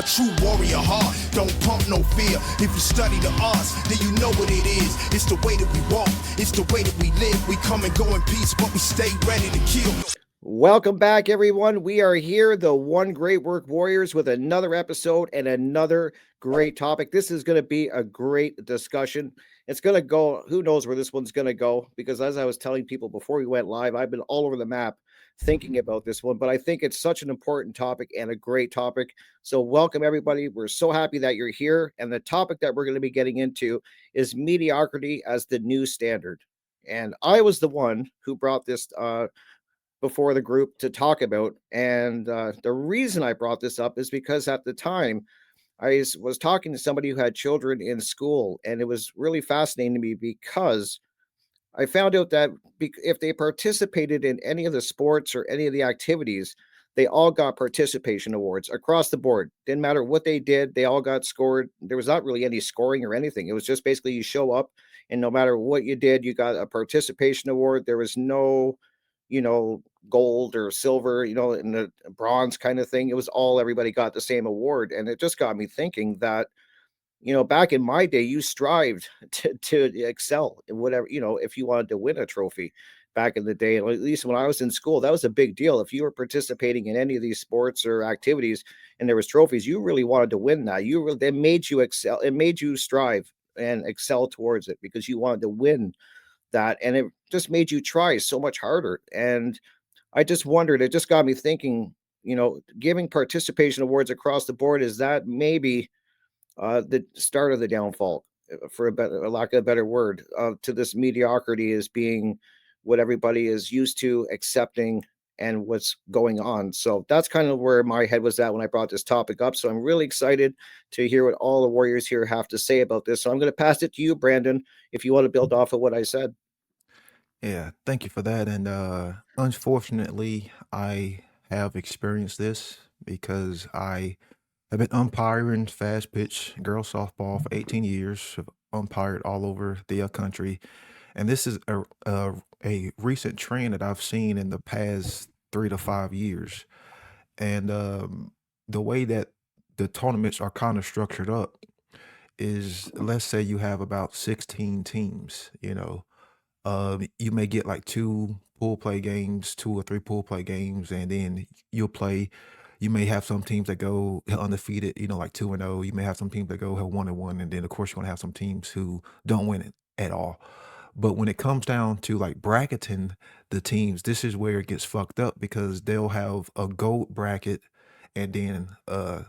A true warrior heart, don't pump no fear. If you study the arts, then you know what it is. It's the way that we walk, it's the way that we live. We come and go in peace, but we stay ready to kill. Welcome back, everyone. We are here, the One Great Work Warriors, with another episode and another great topic. This is going to be a great discussion. It's going to go, who knows where this one's going to go, because as I was telling people before we went live, I've been all over the map thinking about this one, but I think it's such an important topic and a great topic. So welcome, everybody. We're so happy that you're here. And the topic that we're going to be getting into is mediocrity as the new standard. And I was the one who brought this before the group to talk about. And the reason I brought this up is because at the time I was talking to somebody who had children in school, and it was really fascinating to me because I found out that if they participated in any of the sports or any of the activities, they all got participation awards across the board. Didn't matter what they did, they all got scored. There was not really any scoring or anything. It was just basically you show up, and no matter what you did, you got a participation award. There was no, gold or silver, in the bronze kind of thing. It was all, everybody got the same award. And it just got me thinking that, back in my day, you strived to excel in whatever, if you wanted to win a trophy back in the day. At least when I was in school, that was a big deal. If you were participating in any of these sports or activities and there was trophies, you really wanted to win that. They made you excel. It made you strive and excel towards it because you wanted to win that, and it just made you try so much harder. And I just wondered, it just got me thinking, giving participation awards across the board, is that maybe the start of the downfall, for a lack of a better word, to this mediocrity as being what everybody is used to accepting and what's going on. So that's kind of where my head was at when I brought this topic up. So I'm really excited to hear what all the warriors here have to say about this. So I'm going to pass it to you, Brandon, if you want to build off of what I said. Yeah, thank you for that. And unfortunately, I have experienced this because I have been umpiring fast pitch girls softball for 18 years, have umpired all over the country. And this is a recent trend that I've seen in the past 3 to 5 years. And the way that the tournaments are kind of structured up is, let's say you have about 16 teams, you may get like two pool play games, 2 or 3 pool play games, and then you'll play. You may have some teams that go undefeated, like 2-0. You may have some teams that go 1-1, and then of course you're gonna have some teams who don't win it at all. But when it comes down to like bracketing the teams, this is where it gets fucked up because they'll have a gold bracket and then I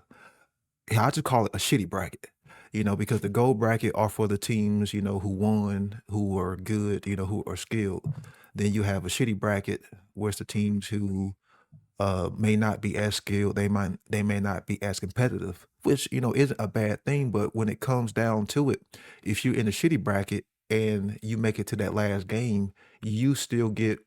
just call it a shitty bracket, because the gold bracket are for the teams, who won, who are good, who are skilled. Then you have a shitty bracket where it's the teams who may not be as skilled, they may not be as competitive, which isn't a bad thing. But when it comes down to it, if you're in a shitty bracket and you make it to that last game, you still get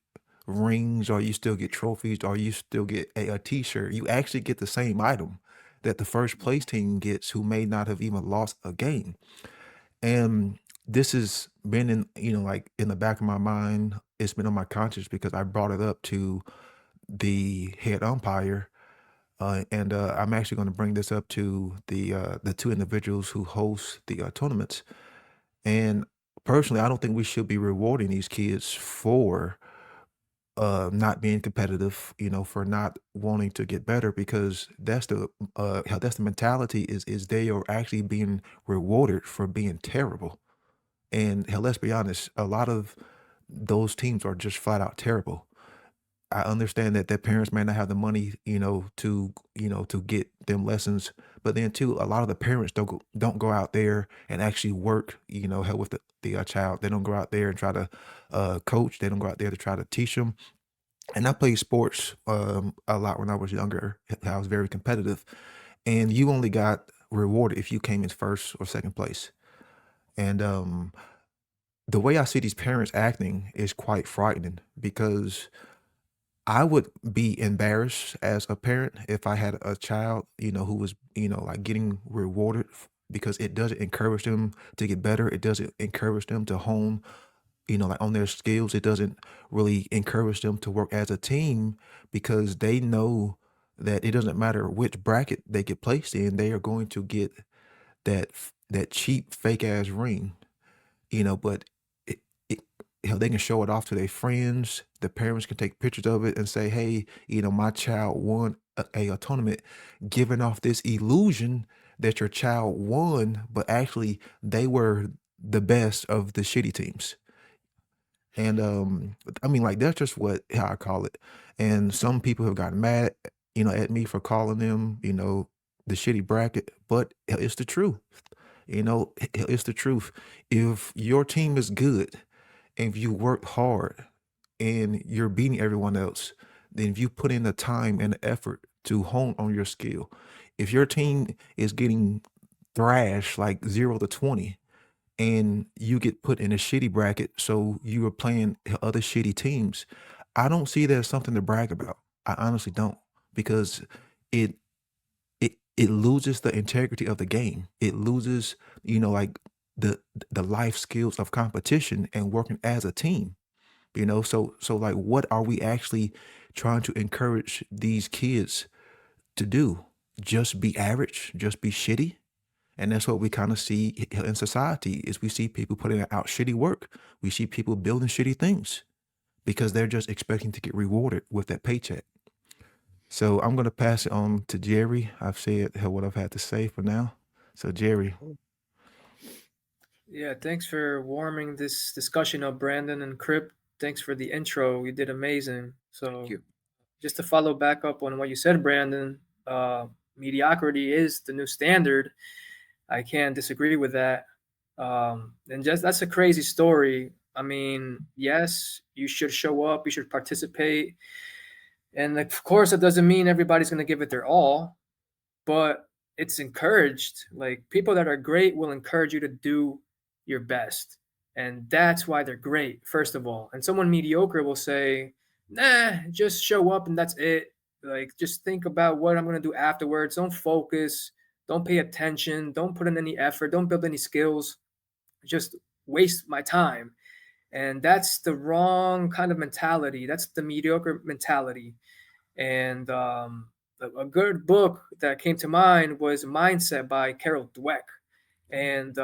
rings, or you still get trophies, or you still get a t-shirt. You actually get the same item that the first place team gets, who may not have even lost a game. And this has been in, like in the back of my mind. It's been on my conscience because I brought it up to the head umpire. And I'm actually going to bring this up to the two individuals who host the tournaments. And personally, I don't think we should be rewarding these kids for not being competitive, for not wanting to get better, because that's the mentality, is they are actually being rewarded for being terrible. And hell, let's be honest, a lot of those teams are just flat out terrible. I understand that their parents may not have the money, to get them lessons, but then too, a lot of the parents don't go out there and actually work, help with the child. They don't go out there and try to coach. They don't go out there to try to teach them. And I played sports a lot when I was younger. I was very competitive, and you only got rewarded if you came in first or second place. And the way I see these parents acting is quite frightening, because I would be embarrassed as a parent if I had a child, who was, like getting rewarded, because it doesn't encourage them to get better. It doesn't encourage them to hone, like on their skills. It doesn't really encourage them to work as a team, because they know that it doesn't matter which bracket they get placed in, they are going to get that cheap fake ass ring, but it, it they can show it off to their friends. The parents can take pictures of it and say, hey, my child won a tournament, giving off this illusion that your child won, but actually they were the best of the shitty teams. And I mean, like, that's just how I call it. And some people have gotten mad, at me for calling them, the shitty bracket, but it's the truth. It's the truth. If your team is good and if you work hard and you're beating everyone else, then if you put in the time and the effort to hone on your skill, if your team is getting thrashed like 0 to 20 and you get put in a shitty bracket, so you are playing other shitty teams, I don't see that as something to brag about. I honestly don't, because it it loses the integrity of the game. It loses, like the the life skills of competition and working as a team. So like, what are we actually trying to encourage these kids to do? Just be average, just be shitty? And that's what we kind of see in society is we see people putting out shitty work. We see people building shitty things because they're just expecting to get rewarded with that paycheck. So I'm going to pass it on to Jerry. I've said what I've had to say for now. So Jerry. Yeah, thanks for warming this discussion up, Brandon and Crip. Thanks for the intro. You did amazing. So, Thank you. just to follow back up on what you said, Brandon, mediocrity is the new standard. I can't disagree with that. And just that's a crazy story. I mean, yes, you should show up, you should participate. And of course, it doesn't mean everybody's going to give it their all, but it's encouraged. Like, people that are great will encourage you to do your best. And that's why they're great, first of all. And someone mediocre will say, nah, just show up and that's it. Like, just think about what I'm going to do afterwards. Don't focus. Don't pay attention. Don't put in any effort. Don't build any skills. Just waste my time. And that's the wrong kind of mentality. That's the mediocre mentality. And a good book that came to mind was Mindset by Carol Dweck. And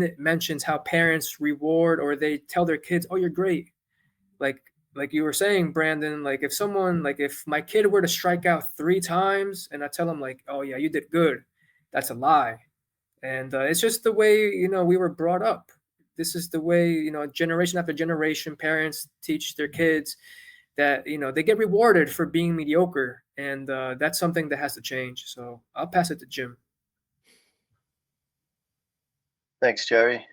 it mentions how parents reward, or they tell their kids, oh, you're great. Like you were saying, Brandon, like if my kid were to strike out 3 times and I tell him like, oh yeah, you did good, that's a lie. And it's just the way, we were brought up. This is the way, generation after generation, parents teach their kids that, they get rewarded for being mediocre. And that's something that has to change. So I'll pass it to Jim. Thanks, Jerry.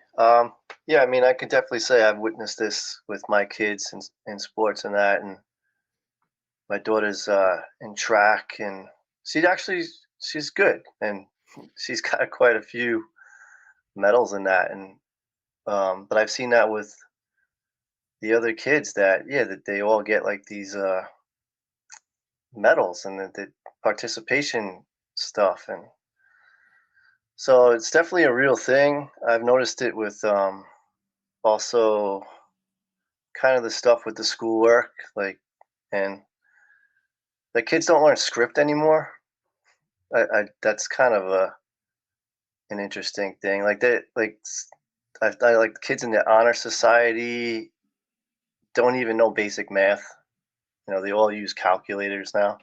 Yeah, I mean, I can definitely say I've witnessed this with my kids in sports and that. And my daughter's in track, and she's good, and she's got quite a few medals in that. And but I've seen that with the other kids that they all get like these medals and the participation stuff, and so it's definitely a real thing. I've noticed it with also kind of the stuff with the schoolwork, like, and the kids don't learn script anymore. I that's kind of an interesting thing. Like I like kids in the honor society don't even know basic math. They all use calculators now.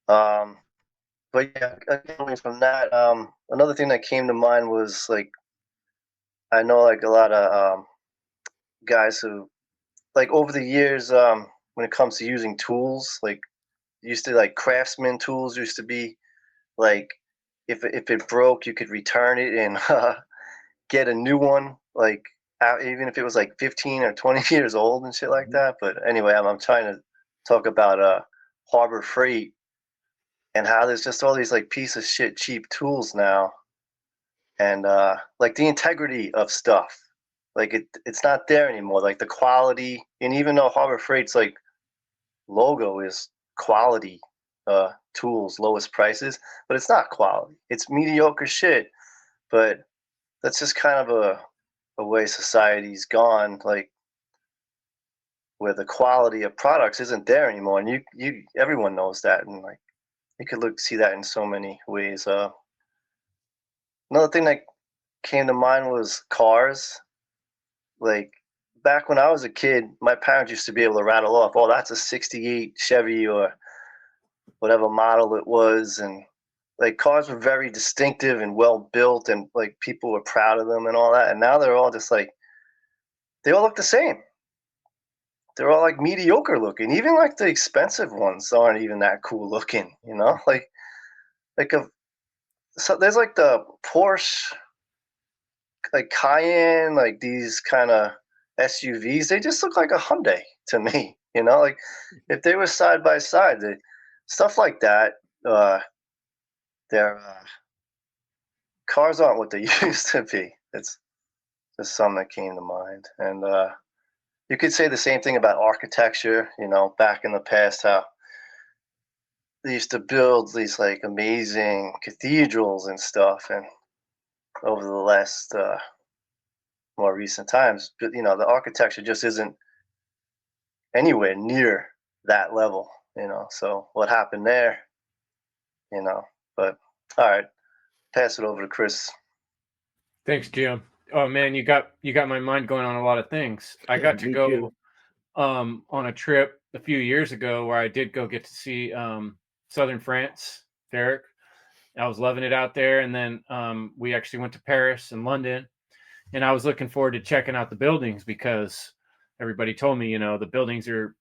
But yeah, going from that, another thing that came to mind was like, I know like a lot of guys who, like, over the years, when it comes to using tools, like, used to, like, craftsman tools used to be like, if it broke, you could return it and get a new one, like, even if it was like 15 or 20 years old and shit like that. But anyway, I'm trying to talk about Harbor Freight and how there's just all these like piece of shit cheap tools now, and like the integrity of stuff, like it's not there anymore. Like the quality, and even though Harbor Freight's like logo is quality tools, lowest prices, but it's not quality. It's mediocre shit. But that's just kind of a way society's gone, like, where the quality of products isn't there anymore, and you everyone knows that. And like, you could see that in so many ways. Another thing that came to mind was cars. Like back when I was a kid, my parents used to be able to rattle off, oh, that's a 68 Chevy or whatever model it was. And like cars were very distinctive and well built, and like people were proud of them and all that. And now they're all just like, they all look the same. They're all like mediocre looking. Even like the expensive ones aren't even that cool looking, you know? So there's like the Porsche, like Cayenne, like these kind of SUVs. They just look like a Hyundai to me, you know? Like if they were side by side, stuff like that. Their cars aren't what they used to be. It's just something that came to mind. And you could say the same thing about architecture, you know, back in the past, how they used to build these like amazing cathedrals and stuff. And over the last more recent times, but you know, the architecture just isn't anywhere near that level, you know. So what happened there, you know? But all right, pass it over to Chris. Thanks, Jim. Oh man, you got my mind going on a lot of things. I got to Me go too. on a trip a few years ago where I did go get to see southern France, Derek. I was loving it out there, and then we actually went to Paris and London, and I was looking forward to checking out the buildings because everybody told me, you know, the buildings are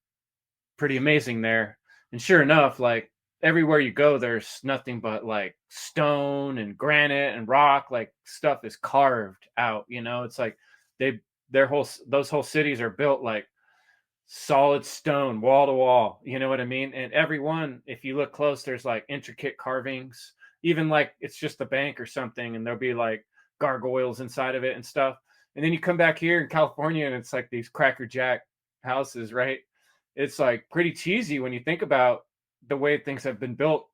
pretty amazing there. And sure enough, like everywhere you go, there's nothing but like stone and granite and rock. Like stuff is carved out, you know. It's like those whole cities are built like solid stone, wall to wall, you know what I mean? And every one, if you look close, there's like intricate carvings, even like it's just a bank or something, and there'll be like gargoyles inside of it and stuff. And then you come back here in California and it's like these Cracker Jack houses, right? It's like pretty cheesy when you think about the way things have been built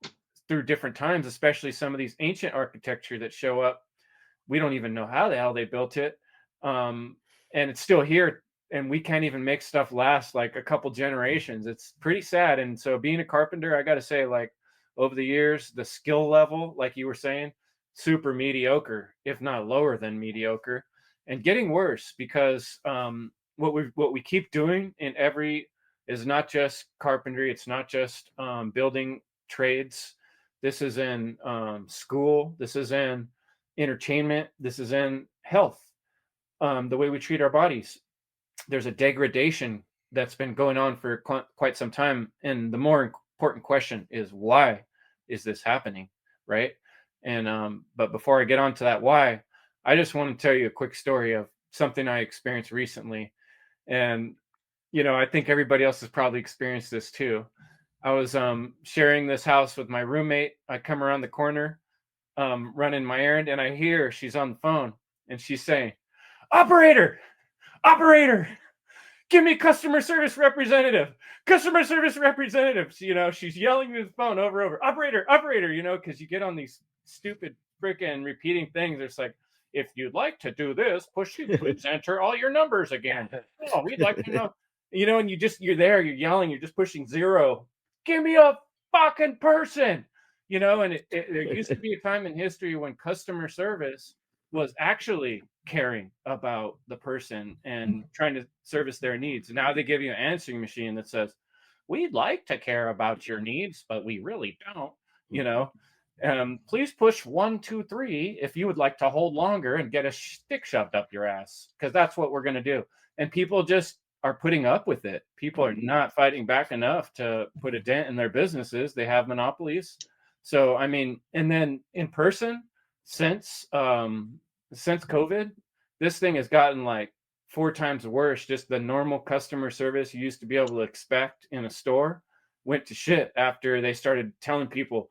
through different times, especially some of these ancient architecture that show up. We don't even know how the hell they built it. And it's still here, and we can't even make stuff last like a couple generations. It's pretty sad. And so being a carpenter, I got to say, like over the years, the skill level, like you were saying, super mediocre, if not lower than mediocre, and getting worse because what we keep doing in every is not just carpentry. It's not just building trades. This is in school. This is in entertainment. This is in health. The way we treat our bodies. There's a degradation that's been going on for quite some time. And the more important question is, why is this happening? Right. And but before I get on to that why, I just want to tell you a quick story of something I experienced recently. And you know, I think everybody else has probably experienced this too. I was sharing this house with my roommate. I come around the corner, running my errand, and I hear she's on the phone, and she's saying, operator, give me customer service representative. Customer service representatives. You know, she's yelling at the phone over and over. Operator, you know, because you get on these stupid freaking repeating things. It's like, if you'd like to do this, please enter all your numbers again. Oh, we'd like to know. You know, and you're there, you're yelling, you're just pushing zero. Give me a fucking person. You know, and there used to be a time in history when customer service was actually caring about the person and trying to service their needs. Now they give you an answering machine that says, we'd like to care about your needs, but we really don't, you know. Please push 1, 2, 3 if you would like to hold longer and get a stick shoved up your ass, because that's what we're going to do. And people just are putting up with it. People are not fighting back enough to put a dent in their businesses. They have monopolies. So, I mean, and then in person, since COVID, this thing has gotten like 4 times worse. Just the normal customer service you used to be able to expect in a store went to shit after they started telling people,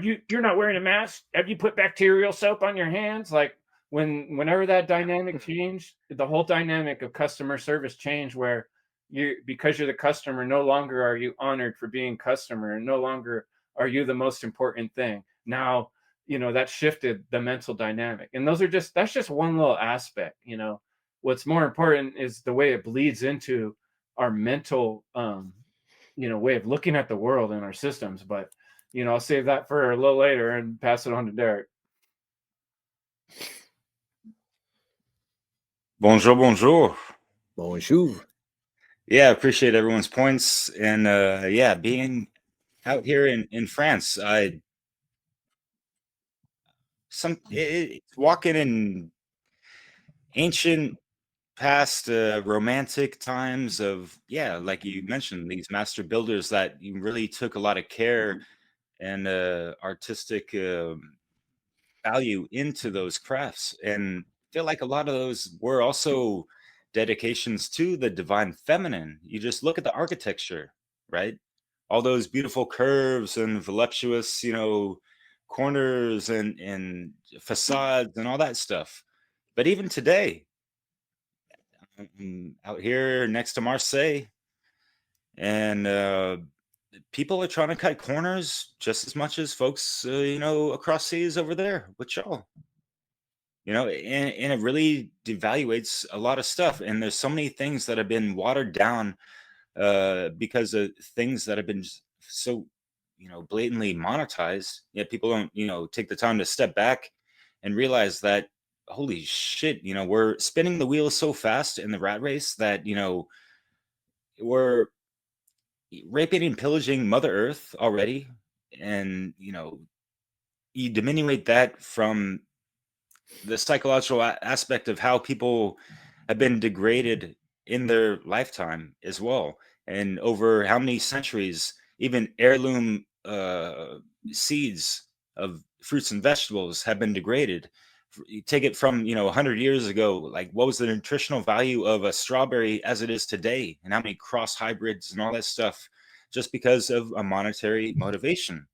you're not wearing a mask? Have you put bacterial soap on your hands? Like whenever that dynamic changed, the whole dynamic of customer service changed, where because you're the customer, no longer are you honored for being customer, and no longer are you the most important thing. Now, you know, that shifted the mental dynamic. And that's just one little aspect. You know, what's more important is the way it bleeds into our mental, you know, way of looking at the world and our systems. But, I'll save that for a little later and pass it on to Derek. Bonjour, bonjour. Bonjour. Yeah, appreciate everyone's points. And yeah, being out here in France, it's walking in ancient past romantic times of, yeah, like you mentioned, these master builders that you really took a lot of care and artistic value into those crafts. And I feel like a lot of those were also dedications to the divine feminine. You just look at the architecture, right? All those beautiful curves and voluptuous, corners and facades and all that stuff. But even today, I'm out here next to Marseille, and people are trying to cut corners just as much as folks, across seas over there with y'all. And it really devaluates a lot of stuff. And there's so many things that have been watered down because of things that have been so, blatantly monetized. Yet people don't, take the time to step back and realize that, holy shit, we're spinning the wheel so fast in the rat race that, we're raping and pillaging Mother Earth already. And, you diminuate that from the psychological aspect of how people have been degraded in their lifetime as well, and over how many centuries, even heirloom seeds of fruits and vegetables have been degraded. You take it from 100 years ago, like what was the nutritional value of a strawberry as it is today, and how many cross hybrids and all that stuff, just because of a monetary motivation.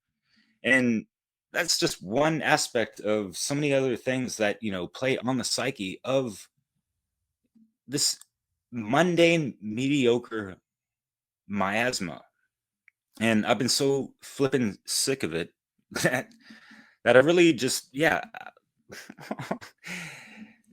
And that's just one aspect of so many other things that play on the psyche of this mundane, mediocre miasma. And I've been so flippin' sick of it that I really just, yeah.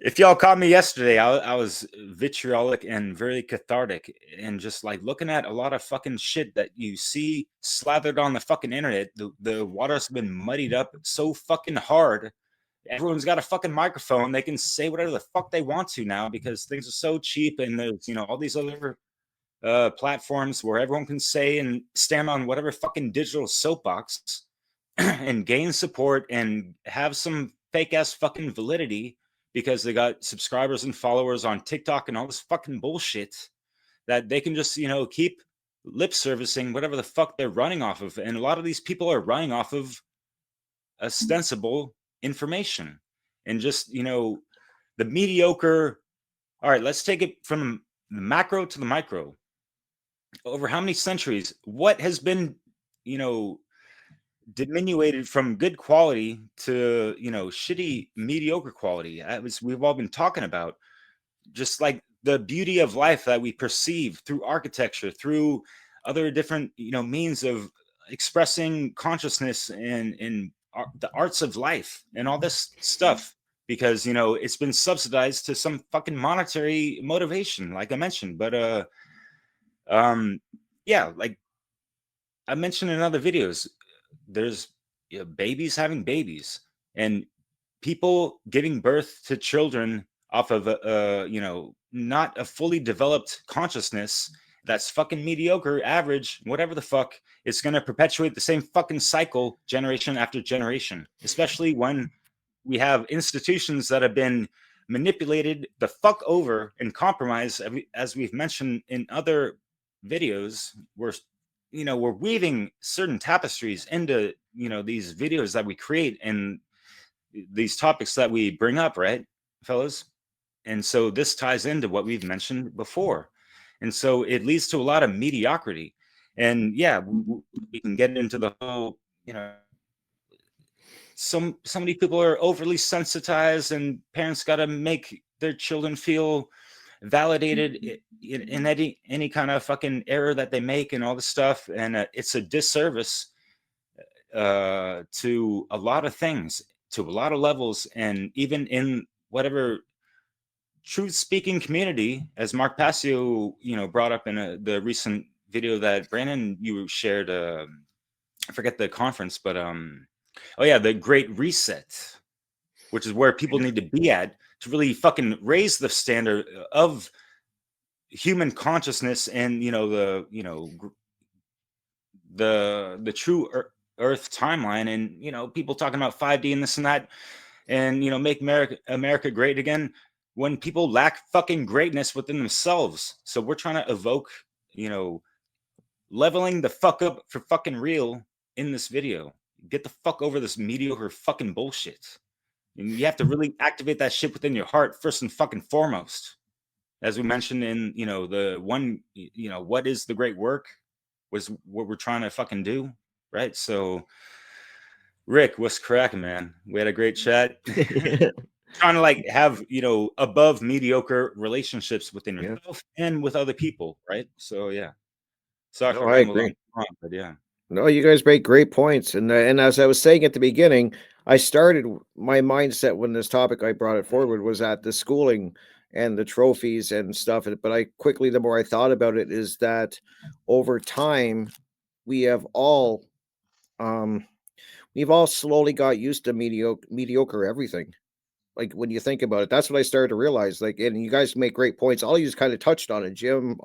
If y'all caught me yesterday, I was vitriolic and very cathartic, and just like looking at a lot of fucking shit that you see slathered on the fucking internet. The water's been muddied up so fucking hard. Everyone's got a fucking microphone. They can say whatever the fuck they want to now because things are so cheap, and there's all these other platforms where everyone can say and stand on whatever fucking digital soapbox and gain support and have some fake ass fucking validity because they got subscribers and followers on TikTok and all this fucking bullshit that they can just, keep lip servicing whatever the fuck they're running off of. And a lot of these people are running off of ostensible information and just, the mediocre. All right, let's take it from the macro to the micro. Over how many centuries, what has been, diminuted from good quality to shitty mediocre quality, as we've all been talking about, just like the beauty of life that we perceive through architecture, through other different means of expressing consciousness and the arts of life and all this stuff, because it's been subsidized to some fucking monetary motivation, like I mentioned. But yeah, like I mentioned in other videos, there's babies having babies and people giving birth to children off of not a fully developed consciousness that's fucking mediocre, average, whatever the fuck. It's going to perpetuate the same fucking cycle generation after generation, especially when we have institutions that have been manipulated the fuck over and compromised, as we've mentioned in other videos. We're weaving certain tapestries into these videos that we create and these topics that we bring up, right, fellas? And so this ties into what we've mentioned before, and so it leads to a lot of mediocrity. And yeah, we can get into the whole, so many people are overly sensitized, and parents got to make their children feel validated in any kind of fucking error that they make and all this stuff. And it's a disservice to a lot of things, to a lot of levels, and even in whatever truth speaking community, as Mark Passio brought up in the recent video that Brandon you shared I forget the conference, but oh yeah, the Great Reset, which is where people need to be at to really fucking raise the standard of human consciousness and the true Earth timeline, and people talking about 5D and this and that, and make America great again when people lack fucking greatness within themselves. So we're trying to evoke, leveling the fuck up for fucking real in this video. Get the fuck over this mediocre fucking bullshit. And you have to really activate that shit within your heart first and fucking foremost. As we mentioned in, the one, what is the great work was what we're trying to fucking do. Right. So Rick, what's cracking, man? We had a great chat. Trying to like have, above mediocre relationships within Yeah. yourself and with other people. Right. So yeah. Sorry No, for I rambling agree. on, but yeah. No, you guys make great points, and as I was saying at the beginning, I started my mindset when this topic I brought it forward was at the schooling and the trophies and stuff. But I quickly, the more I thought about it, is that over time we have all um we've all slowly got used to mediocre everything. Like when you think about it, that's what I started to realize. Like, and you guys make great points. All you just kind of touched on it, Jim.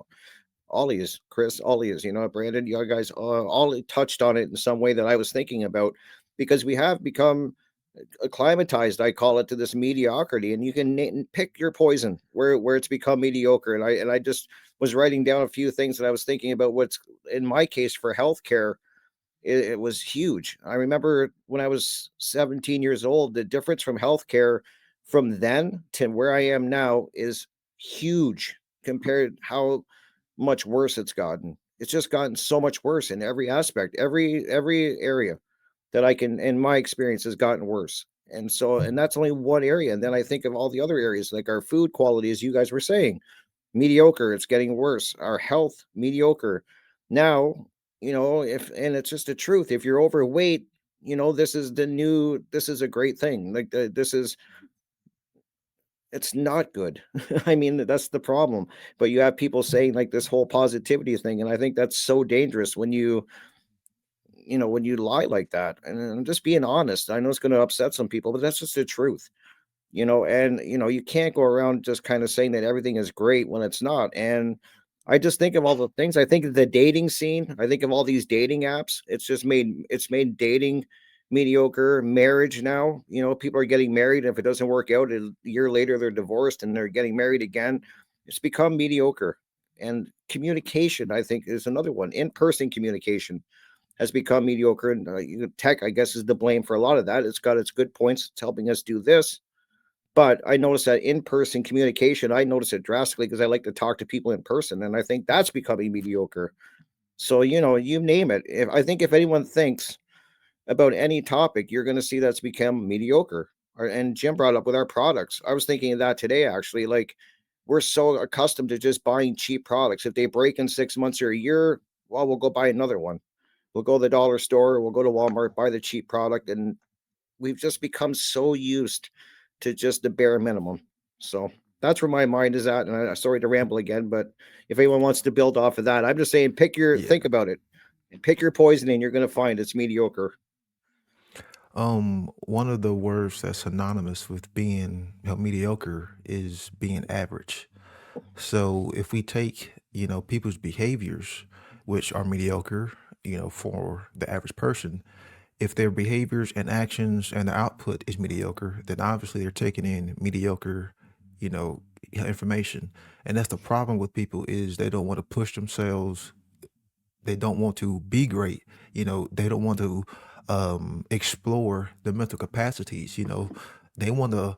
Ollie is Chris, Ollie is, Brandon, you guys all touched on it in some way that I was thinking about because we have become acclimatized, I call it, to this mediocrity, and you can pick your poison where it's become mediocre. And I just was writing down a few things that I was thinking about what's in my case for healthcare. It was huge. I remember when I was 17 years old, the difference from healthcare from then to where I am now is huge compared how much worse it's gotten. It's just gotten so much worse in every aspect, every area that I can, in my experience, has gotten worse. And that's only one area. And then I think of all the other areas, like our food quality, as you guys were saying, mediocre. It's getting worse. Our health, mediocre. Now, if and it's just the truth. If you're overweight, this is the new. This is a great thing. Like this is it's not good. I mean, that's the problem. But you have people saying like this whole positivity thing, and I think that's so dangerous when when you lie like that. And I'm just being honest. I know it's going to upset some people, but that's just the truth. And you can't go around just kind of saying that everything is great when it's not. And I just think of all the things. I think of the dating scene. I think of all these dating apps. It's made dating mediocre. Marriage now, people are getting married, and if it doesn't work out, a year later they're divorced and they're getting married again. It's become mediocre. And communication, I think, is another one. In-person communication has become mediocre, and tech, I guess, is the blame for a lot of that. It's got its good points. It's helping us do this, but I noticed that in-person communication, I notice it drastically because I like to talk to people in person, and I think that's becoming mediocre. So, you name it. If anyone thinks about any topic, you're going to see that's become mediocre. And Jim brought up with our products. I was thinking of that today, actually. Like, we're so accustomed to just buying cheap products. If they break in 6 months or a year, well, we'll go buy another one. We'll go to the dollar store, we'll go to Walmart, buy the cheap product, and we've just become so used to just the bare minimum. So that's where my mind is at. And I'm sorry to ramble again, but if anyone wants to build off of that, I'm just saying, Yeah. think about it and pick your poison, and you're going to find it's mediocre. One of the words that's synonymous with being mediocre is being average. So if we take, people's behaviors, which are mediocre, for the average person, if their behaviors and actions and the output is mediocre, then obviously they're taking in mediocre, you know, information. And that's the problem with people is they don't want to push themselves. They don't want to be great. They don't want to explore the mental capacities. They want to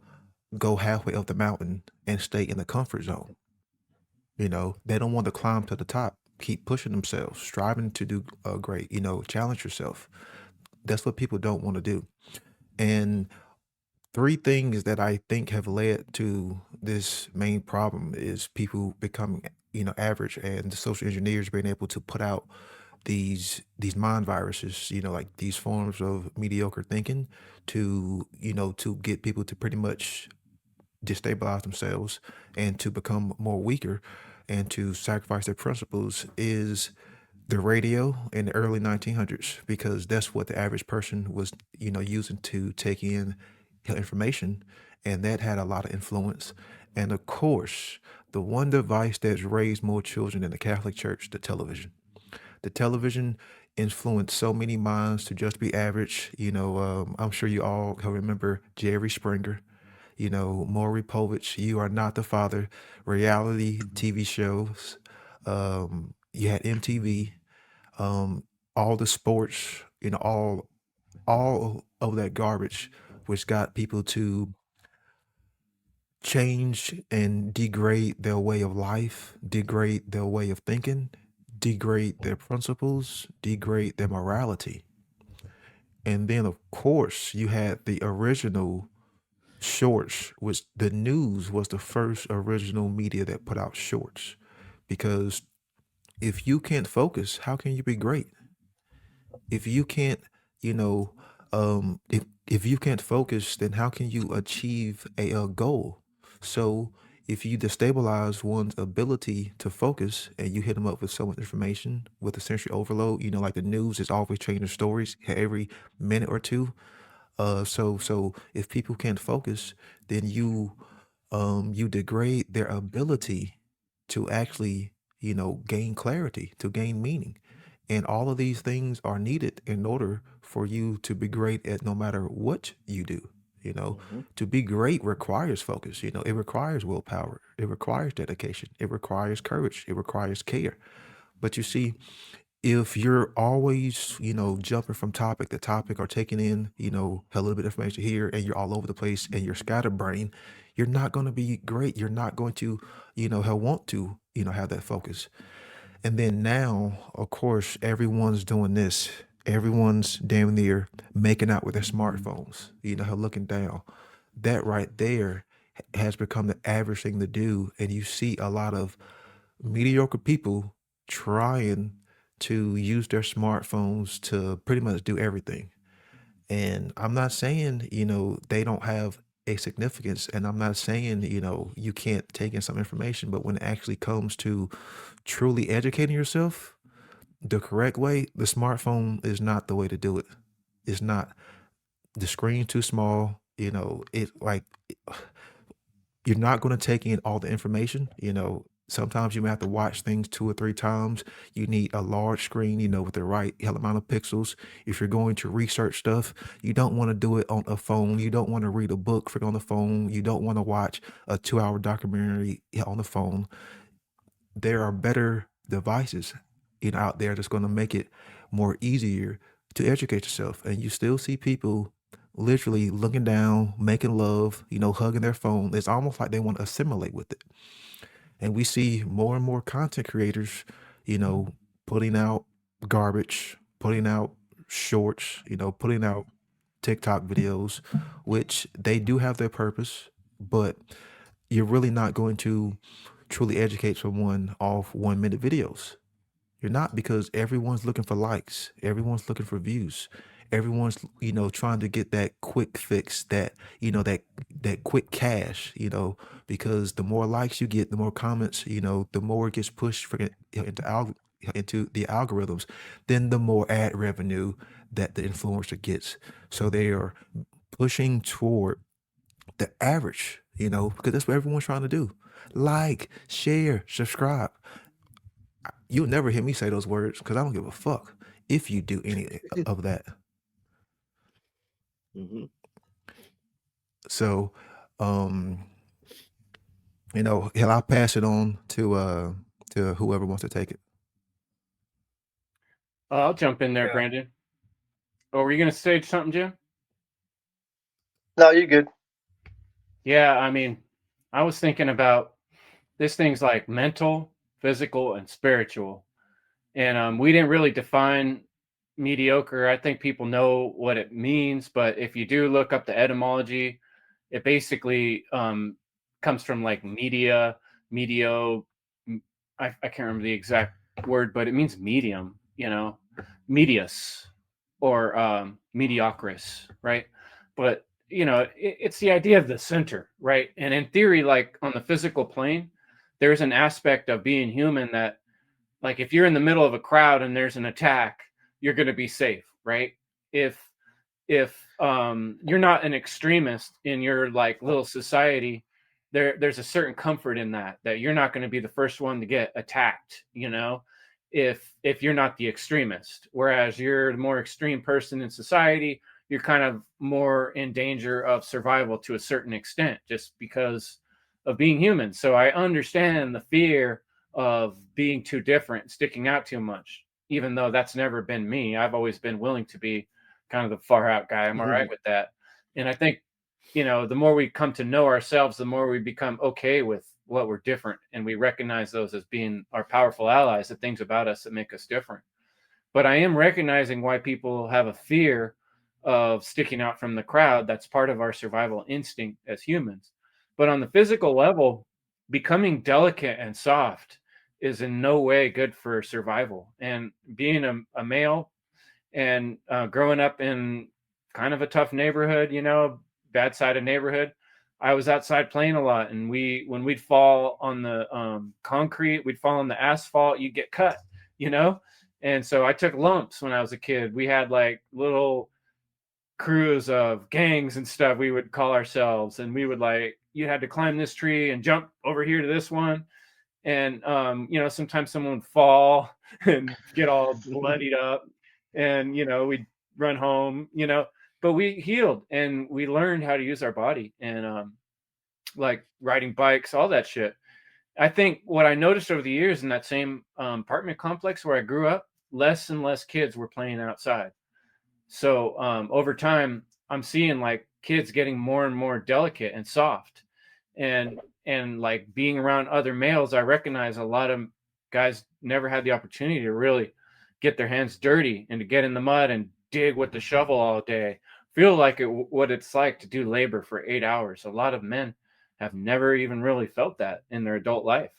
go halfway up the mountain and stay in the comfort zone. They don't want to climb to the top, keep pushing themselves, striving to do great, challenge yourself. That's what people don't want to do. And three things that I think have led to this main problem is people becoming, average, and the social engineers being able to put out these mind viruses, like these forms of mediocre thinking to get people to pretty much destabilize themselves and to become more weaker and to sacrifice their principles is the radio in the early 1900s, because that's what the average person was, using to take in information, and that had a lot of influence. And of course, the one device that's raised more children in the Catholic Church, the television. The television influenced so many minds to just be average. I'm sure you all can remember Jerry Springer, Maury Povich, You Are Not the Father, reality TV shows. You had MTV, all the sports, all of that garbage, which got people to change and degrade their way of life, degrade their way of thinking, degrade their principles, degrade their morality. And then, of course, you had the original shorts, which the news was the first original media that put out shorts. Because if you can't focus, how can you be great? If you can't, you know, if you can't focus, then how can you achieve a goal? So if you destabilize one's ability to focus and you hit them up with so much information with a sensory overload, like the news is always changing stories every minute or two. So if people can't focus, then you degrade their ability to actually, gain clarity, to gain meaning. And all of these things are needed in order for you to be great at no matter what you do. To be great requires focus. It requires willpower. It requires dedication. It requires courage. It requires care. But you see, if you're always, jumping from topic to topic or taking in, a little bit of information here and you're all over the place and you're scatterbrained, you're not going to be great. You're not going to, want to, have that focus. And then now, of course, everyone's doing this. Everyone's damn near making out with their smartphones, looking down. That right there has become the average thing to do. And you see a lot of mediocre people trying to use their smartphones to pretty much do everything. And I'm not saying, they don't have a significance. And I'm not saying, you can't take in some information, but when it actually comes to truly educating yourself the correct way, the smartphone is not the way to do it. It's not. The screen too small, it like you're not going to take in all the information. Sometimes you may have to watch things 2 or 3 times. You need a large screen, with the right amount of pixels. If you're going to research stuff, you don't want to do it on a phone. You don't want to read a book on the phone. You don't want to watch a 2-hour documentary on the phone. There are better devices, out there that's going to make it more easier to educate yourself. And you still see people literally looking down, making love, hugging their phone. It's almost like they want to assimilate with it. And we see more and more content creators, putting out garbage, putting out shorts, putting out TikTok videos, which they do have their purpose, but you're really not going to truly educate someone off 1 minute videos. You're not, because everyone's looking for likes, everyone's looking for views, everyone's trying to get that quick fix, that that quick cash, because the more likes you get, the more comments, the more it gets pushed into the algorithms, then the more ad revenue that the influencer gets. So they are pushing toward the average, because that's what everyone's trying to do. Like, share, subscribe. You'll never hear me say those words because I don't give a fuck if you do any of that. Mm-hmm. So, hell, I'll pass it on to whoever wants to take it. I'll jump in there, Yeah. Brandon. Oh, were you going to say something, Jim? No, you're good. Yeah, I mean, I was thinking about this thing's like mental, physical, and spiritual. And we didn't really define mediocre. I think people know what it means, but if you do look up the etymology, it basically comes from like medio. I can't remember the exact word, but it means medium, medius or mediocris, right? But it's the idea of the center, right? And in theory, like on the physical plane, there's an aspect of being human that Like if you're in the middle of a crowd and there's an attack, you're going to be safe, right? If you're not an extremist in your like little society, there's a certain comfort in that you're not going to be the first one to get attacked, you know, if you're not the extremist. Whereas you're the more extreme person in society, you're kind of more in danger of survival to a certain extent, just because of being human. So I understand the fear of being too different, sticking out too much, even though that's never been me. I've always been willing to be kind of the far out guy. I'm all right with that. And I think, you know, the more we come to know ourselves, the more we become okay with what we're different. And we recognize those as being our powerful allies, the things about us that make us different. But I am recognizing why people have a fear of sticking out from the crowd. That's part of our survival instinct as humans. But on the physical level, becoming delicate and soft is in no way good for survival. And being a male and growing up in kind of a tough neighborhood, you know, bad side of neighborhood, I was outside playing a lot. And when we'd fall on the concrete, we'd fall on the asphalt, you'd get cut, you know? And so I took lumps when I was a kid. We had like little crews of gangs and stuff, we would call ourselves. And we would like, you had to climb this tree and jump over here to this one. And, you know, sometimes someone would fall and get all bloodied up. And, you know, we'd run home, you know, but we healed and we learned how to use our body and like riding bikes, all that shit. I think what I noticed over the years in that same apartment complex where I grew up, less and less kids were playing outside. So over time, I'm seeing like kids getting more and more delicate and soft, and like being around other males, I recognize a lot of guys never had the opportunity to really get their hands dirty and to get in the mud and dig with the shovel all day, feel like what it's like to do labor for 8 hours. A lot of men have never even really felt that in their adult life.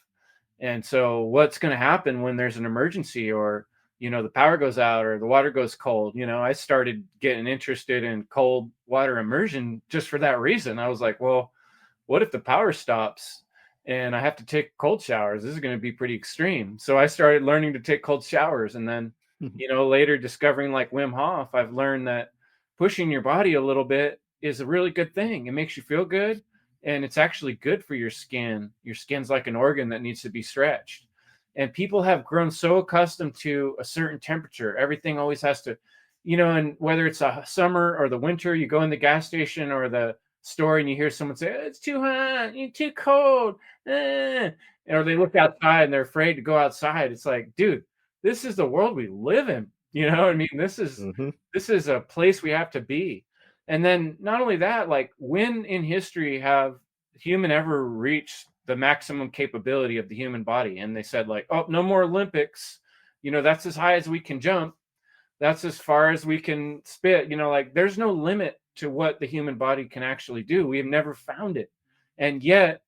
And so what's going to happen when there's an emergency, or, you know, the power goes out or the water goes cold? You know, I started getting interested in cold water immersion just for that reason. I was like, well, what if the power stops and I have to take cold showers? This is going to be pretty extreme. So I started learning to take cold showers. And then, you know, later discovering like Wim Hof, I've learned that pushing your body a little bit is a really good thing. It makes you feel good. And it's actually good for your skin. Your skin's like an organ that needs to be stretched. And people have grown so accustomed to a certain temperature. Everything always has to, you know, and whether it's a summer or the winter, you go in the gas station or the store and you hear someone say, it's too hot, you're too cold. Or they look outside and they're afraid to go outside. It's like, dude, this is the world we live in. You know what I mean? This is a place we have to be. And then not only that, like when in history have human ever reached the maximum capability of the human body? And they said like, oh, no more Olympics. You know, that's as high as we can jump. That's as far as we can spit. You know, like there's no limit to what the human body can actually do. We have never found it. And yet,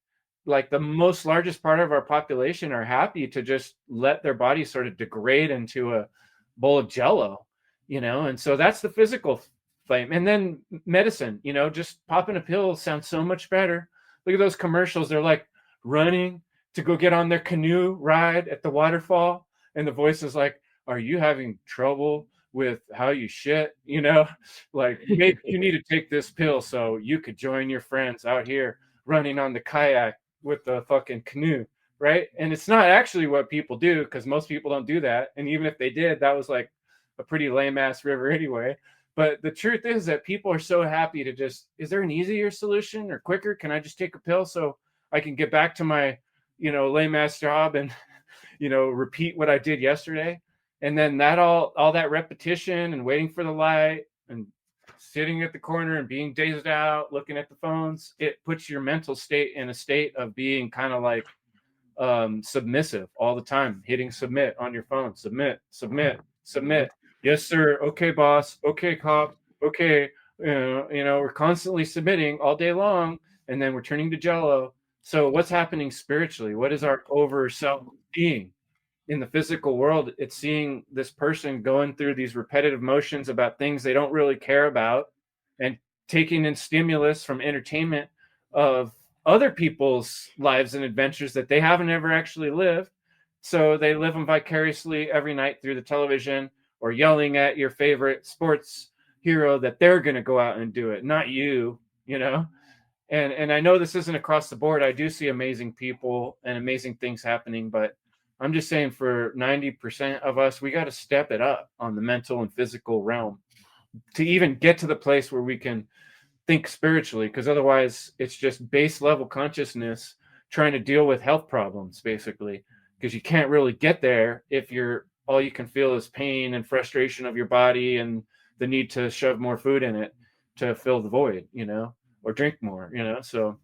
like the most largest part of our population are happy to just let their body sort of degrade into a bowl of jello, you know? And so that's the physical flame. And then medicine, you know, just popping a pill sounds so much better. Look at those commercials. They're like running to go get on their canoe ride at the waterfall. And the voice is like, are you having trouble with how you shit? You know, like maybe you need to take this pill so you could join your friends out here running on the kayak with the fucking canoe, right? And it's not actually what people do, because most people don't do that. And even if they did, that was like a pretty lame ass river anyway. But the truth is that people are so happy to just, is there an easier solution or quicker? Can I just take a pill so I can get back to my, you know, lame ass job and, you know, repeat what I did yesterday? And then that all that repetition and waiting for the light and sitting at the corner and being dazed out, looking at the phones, it puts your mental state in a state of being kind of like submissive all the time, hitting submit on your phone. Submit. Yes, sir. Okay, boss. Okay, cop. Okay. You know, we're constantly submitting all day long, and then we're turning to jello. So what's happening spiritually? What is our over self being? In the physical world, it's seeing this person going through these repetitive motions about things they don't really care about, and taking in stimulus from entertainment of other people's lives and adventures that they haven't ever actually lived. So they live them vicariously every night through the television, or yelling at your favorite sports hero that they're going to go out and do it, not you, you know? And I know this isn't across the board. I do see amazing people and amazing things happening, but I'm just saying for 90% of us, we got to step it up on the mental and physical realm to even get to the place where we can think spiritually, because otherwise it's just base level consciousness trying to deal with health problems, basically, because you can't really get there if you're all you can feel is pain and frustration of your body and the need to shove more food in it to fill the void, or drink more, so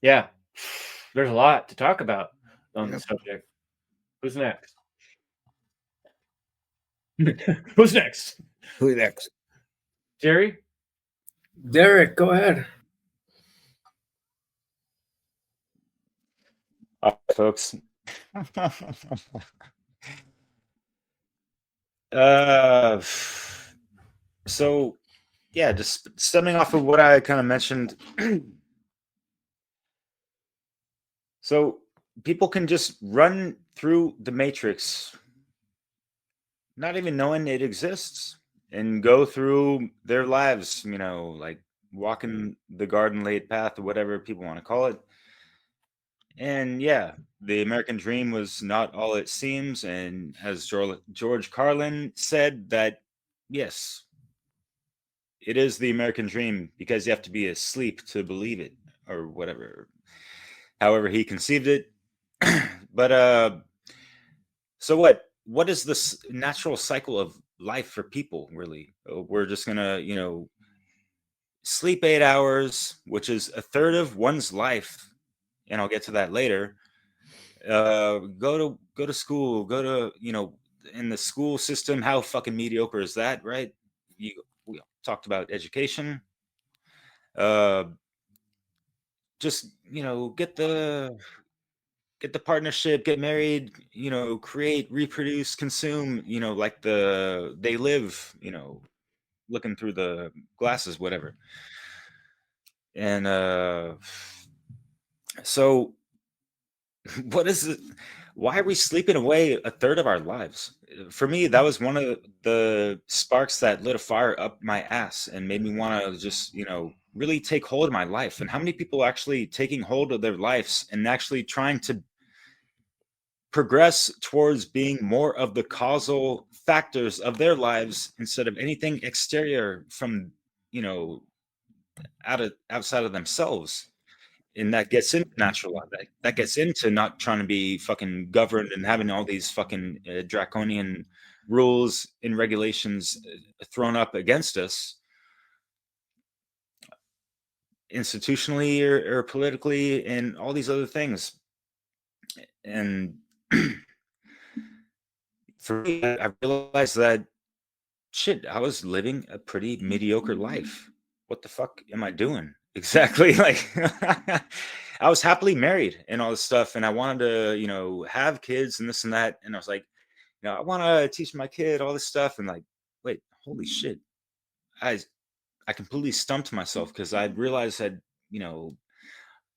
yeah, there's a lot to talk about on the subject. Who's next? Who's next? Who's next? Jerry? Derek, go ahead. All right, folks. So yeah, just stemming off of what I kind of mentioned. So people can just run through the matrix, not even knowing it exists, and go through their lives, like walking the garden late path or whatever people want to call it. And yeah, the American dream was not all it seems. And as George Carlin said, that yes, it is the American dream because you have to be asleep to believe it, or whatever, however he conceived it. But so what is this natural cycle of life for people, really? We're just gonna, sleep 8 hours, which is a third of one's life, and I'll get to that later. Go to school, go to, in the school system, how fucking mediocre is that, right? We talked about education. Just, get the partnership, get married, create, reproduce, consume, like they live, looking through the glasses, whatever. And so what is it? Why are we sleeping away a third of our lives? For me, that was one of the sparks that lit a fire up my ass and made me want to just, really take hold of my life. And how many people are actually taking hold of their lives and actually trying to progress towards being more of the causal factors of their lives instead of anything exterior from, outside of themselves. And that gets into natural law. That gets into not trying to be fucking governed and having all these fucking draconian rules and regulations thrown up against us institutionally or politically and all these other things. And for me, I realized that shit, I was living a pretty mediocre life. What the fuck am I doing? Exactly. Like I was happily married and all this stuff, and I wanted to, have kids and this and that. And I was like, I want to teach my kid all this stuff. And like, wait, holy shit. I completely stumped myself because I realized that,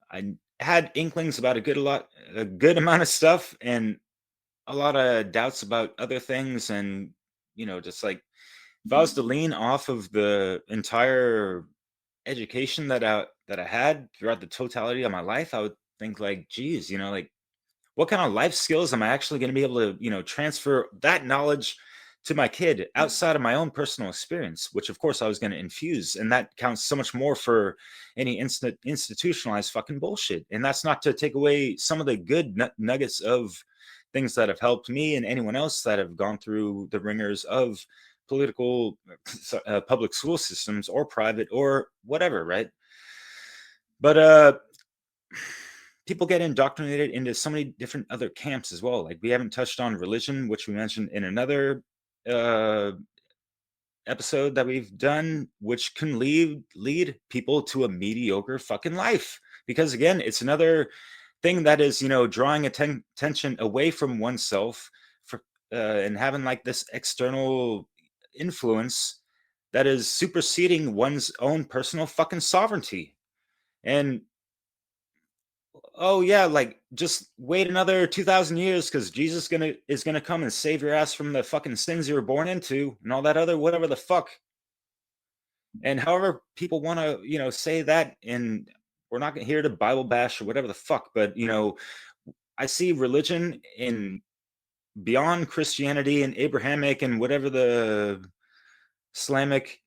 I had inklings about a good amount of stuff and a lot of doubts about other things. And, just like, if I was to lean off of the entire education that I had throughout the totality of my life, I would think like, geez, like, what kind of life skills am I actually going to be able to, transfer that knowledge to my kid outside of my own personal experience, which of course I was going to infuse. And that counts so much more for any institutionalized fucking bullshit. And that's not to take away some of the good nuggets of things that have helped me and anyone else that have gone through the ringers of political public school systems or private or whatever, right? But people get indoctrinated into so many different other camps as well. Like, we haven't touched on religion, which we mentioned in another episode that we've done, which can lead people to a mediocre fucking life. Because again, it's another thing that is, drawing attention away from oneself and having like this external influence that is superseding one's own personal fucking sovereignty. And oh yeah, like just wait another 2,000 years because Jesus is gonna come and save your ass from the fucking sins you were born into and all that other whatever the fuck. And however people want to, say that, and we're not here to Bible bash or whatever the fuck, but I see religion in beyond Christianity and Abrahamic and whatever the Islamic,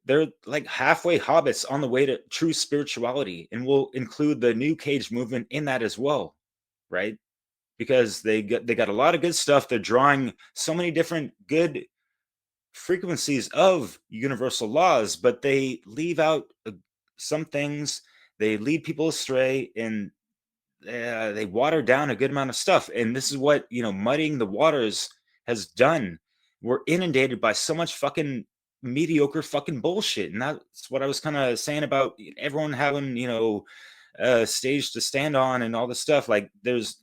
they're like halfway hobbits on the way to true spirituality, and we'll include the New Age movement in that as well, right? Because they got a lot of good stuff. They're drawing so many different good frequencies of universal laws, but they leave out some things. They lead people astray, and they water down a good amount of stuff. And this is what muddying the waters has done. We're inundated by so much fucking mediocre fucking bullshit, and that's what I was kind of saying about everyone having a stage to stand on and all this stuff. Like there's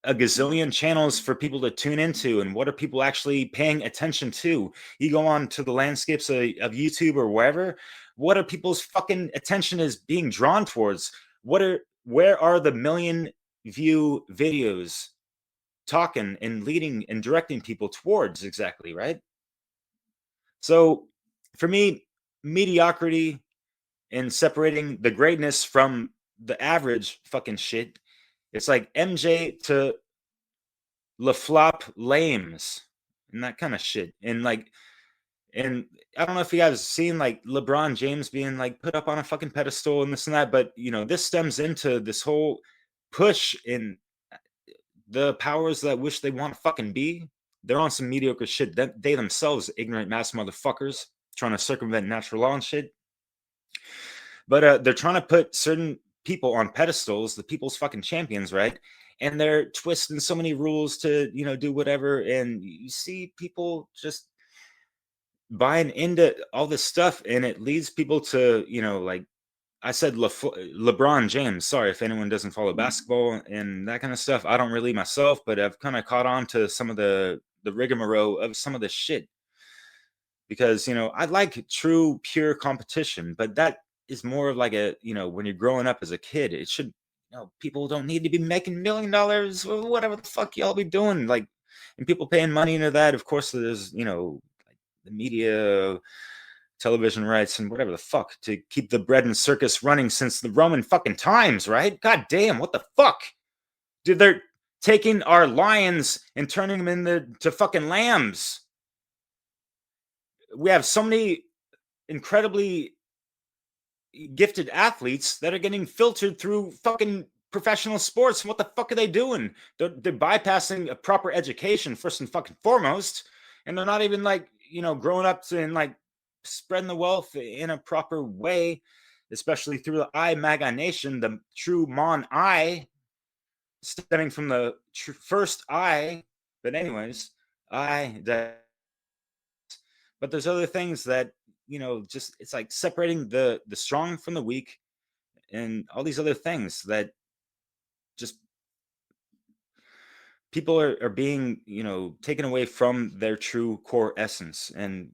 a gazillion channels for people to tune into, and what are people actually paying attention to? You go on to the landscapes of YouTube or wherever, what are people's fucking attention is being drawn towards? Where are the million view videos talking and leading and directing people towards exactly, right? So for me, mediocrity and separating the greatness from the average fucking shit, it's like MJ to La Flop lames and that kind of shit. And I don't know if you guys have seen like LeBron James being like put up on a fucking pedestal and this and that, but this stems into this whole push in the powers that wish they want to fucking be. They're on some mediocre shit. That they themselves ignorant mass motherfuckers trying to circumvent natural law and shit. But they're trying to put certain people on pedestals, the people's fucking champions, right? And they're twisting so many rules to do whatever, and you see people just buying into all this stuff, and it leads people to like I said, LeBron James. Sorry if anyone doesn't follow basketball and that kind of stuff. I don't really myself, but I've kind of caught on to some of the rigmarole of some of this shit, because I like true pure competition, but that is more of like a when you're growing up as a kid, it should people don't need to be making $1 million or whatever the fuck y'all be doing, like, and people paying money into that. Of course there's like the media, television rights, and whatever the fuck to keep the bread and circus running since the Roman fucking times, right? God damn, what the fuck? Dude, they're taking our lions and turning them into fucking lambs. We have so many incredibly gifted athletes that are getting filtered through fucking professional sports. What the fuck are they doing? They're bypassing a proper education first and fucking foremost, and they're not even like growing up and like spreading the wealth in a proper way, especially through the MAGA nation, the true Mon I, stemming from the first I. But anyways, but there's other things that just it's like separating the strong from the weak, and all these other things that just people are being taken away from their true core essence. And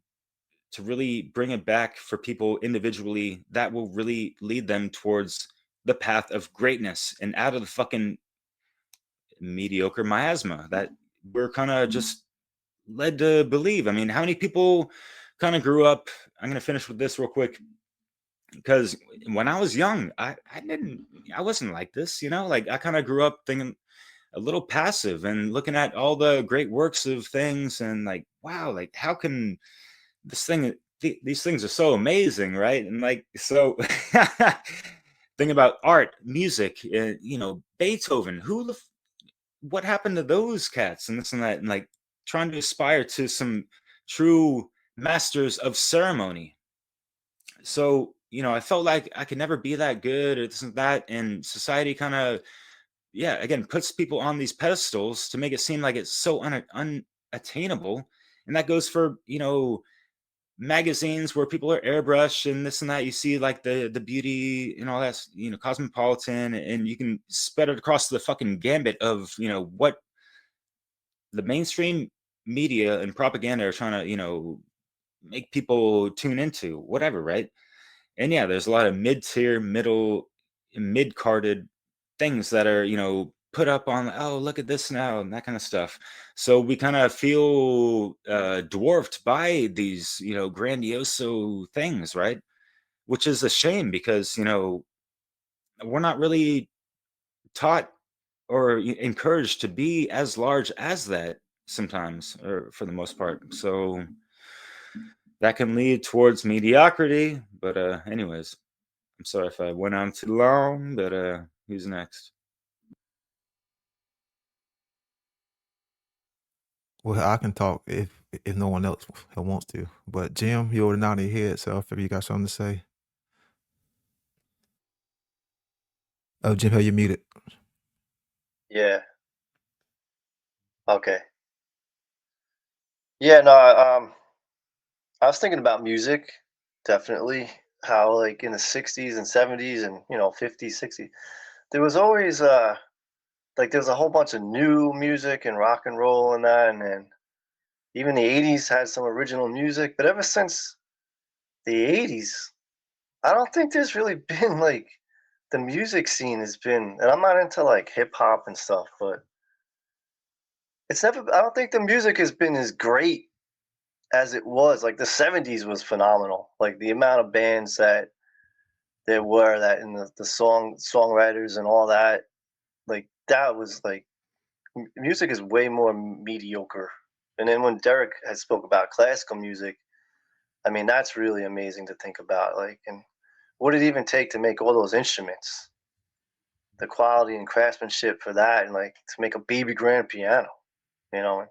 to really bring it back for people individually, that will really lead them towards the path of greatness and out of the fucking mediocre miasma that we're kind of just led to believe. I mean, how many people kind of grew up? I'm going to finish with this real quick, because when I was young, I wasn't like this, like I kind of grew up thinking a little passive and looking at all the great works of things and like, wow, like how can these things are so amazing, right? And like, so think about art, music, Beethoven, what happened to those cats and this and that, and like trying to aspire to some true masters of ceremony. So I felt like I could never be that good or this and that, and society kind of again puts people on these pedestals to make it seem like it's so unattainable. And that goes for magazines where people are airbrushed and this and that. You see like the beauty and all that, cosmopolitan, and you can spread it across the fucking gambit of what the mainstream media and propaganda are trying to make people tune into, whatever, right? And there's a lot of mid-carded things that are, put up on, oh, look at this now, and that kind of stuff. So we kind of feel dwarfed by these, grandioso things, right? Which is a shame because, we're not really taught or encouraged to be as large as that sometimes, or for the most part. So that can lead towards mediocrity. But anyways, I'm sorry if I went on too long, but who's next? Well, I can talk if no one else wants to. But Jim, you already nodded your head, so I figure you got something to say. Oh, Jim, how you muted? Yeah. Okay. Yeah, no, I was thinking about music, definitely. How like in the 60s and 70s and 50s, 60s, there was always like there was a whole bunch of new music and rock and roll and that, and then even the 80s had some original music, but ever since the 80s, I don't think there's really been like the music scene has been, and I'm not into like hip hop and stuff, but I don't think the music has been as great as it was. Like the 70s was phenomenal. Like the amount of bands that there were, that in the songwriters and all that, like that was like music is way more mediocre. And then when Derek had spoke about classical music, I mean that's really amazing to think about. Like, and what did it even take to make all those instruments? The quality and craftsmanship for that, and like to make a baby grand piano, you know,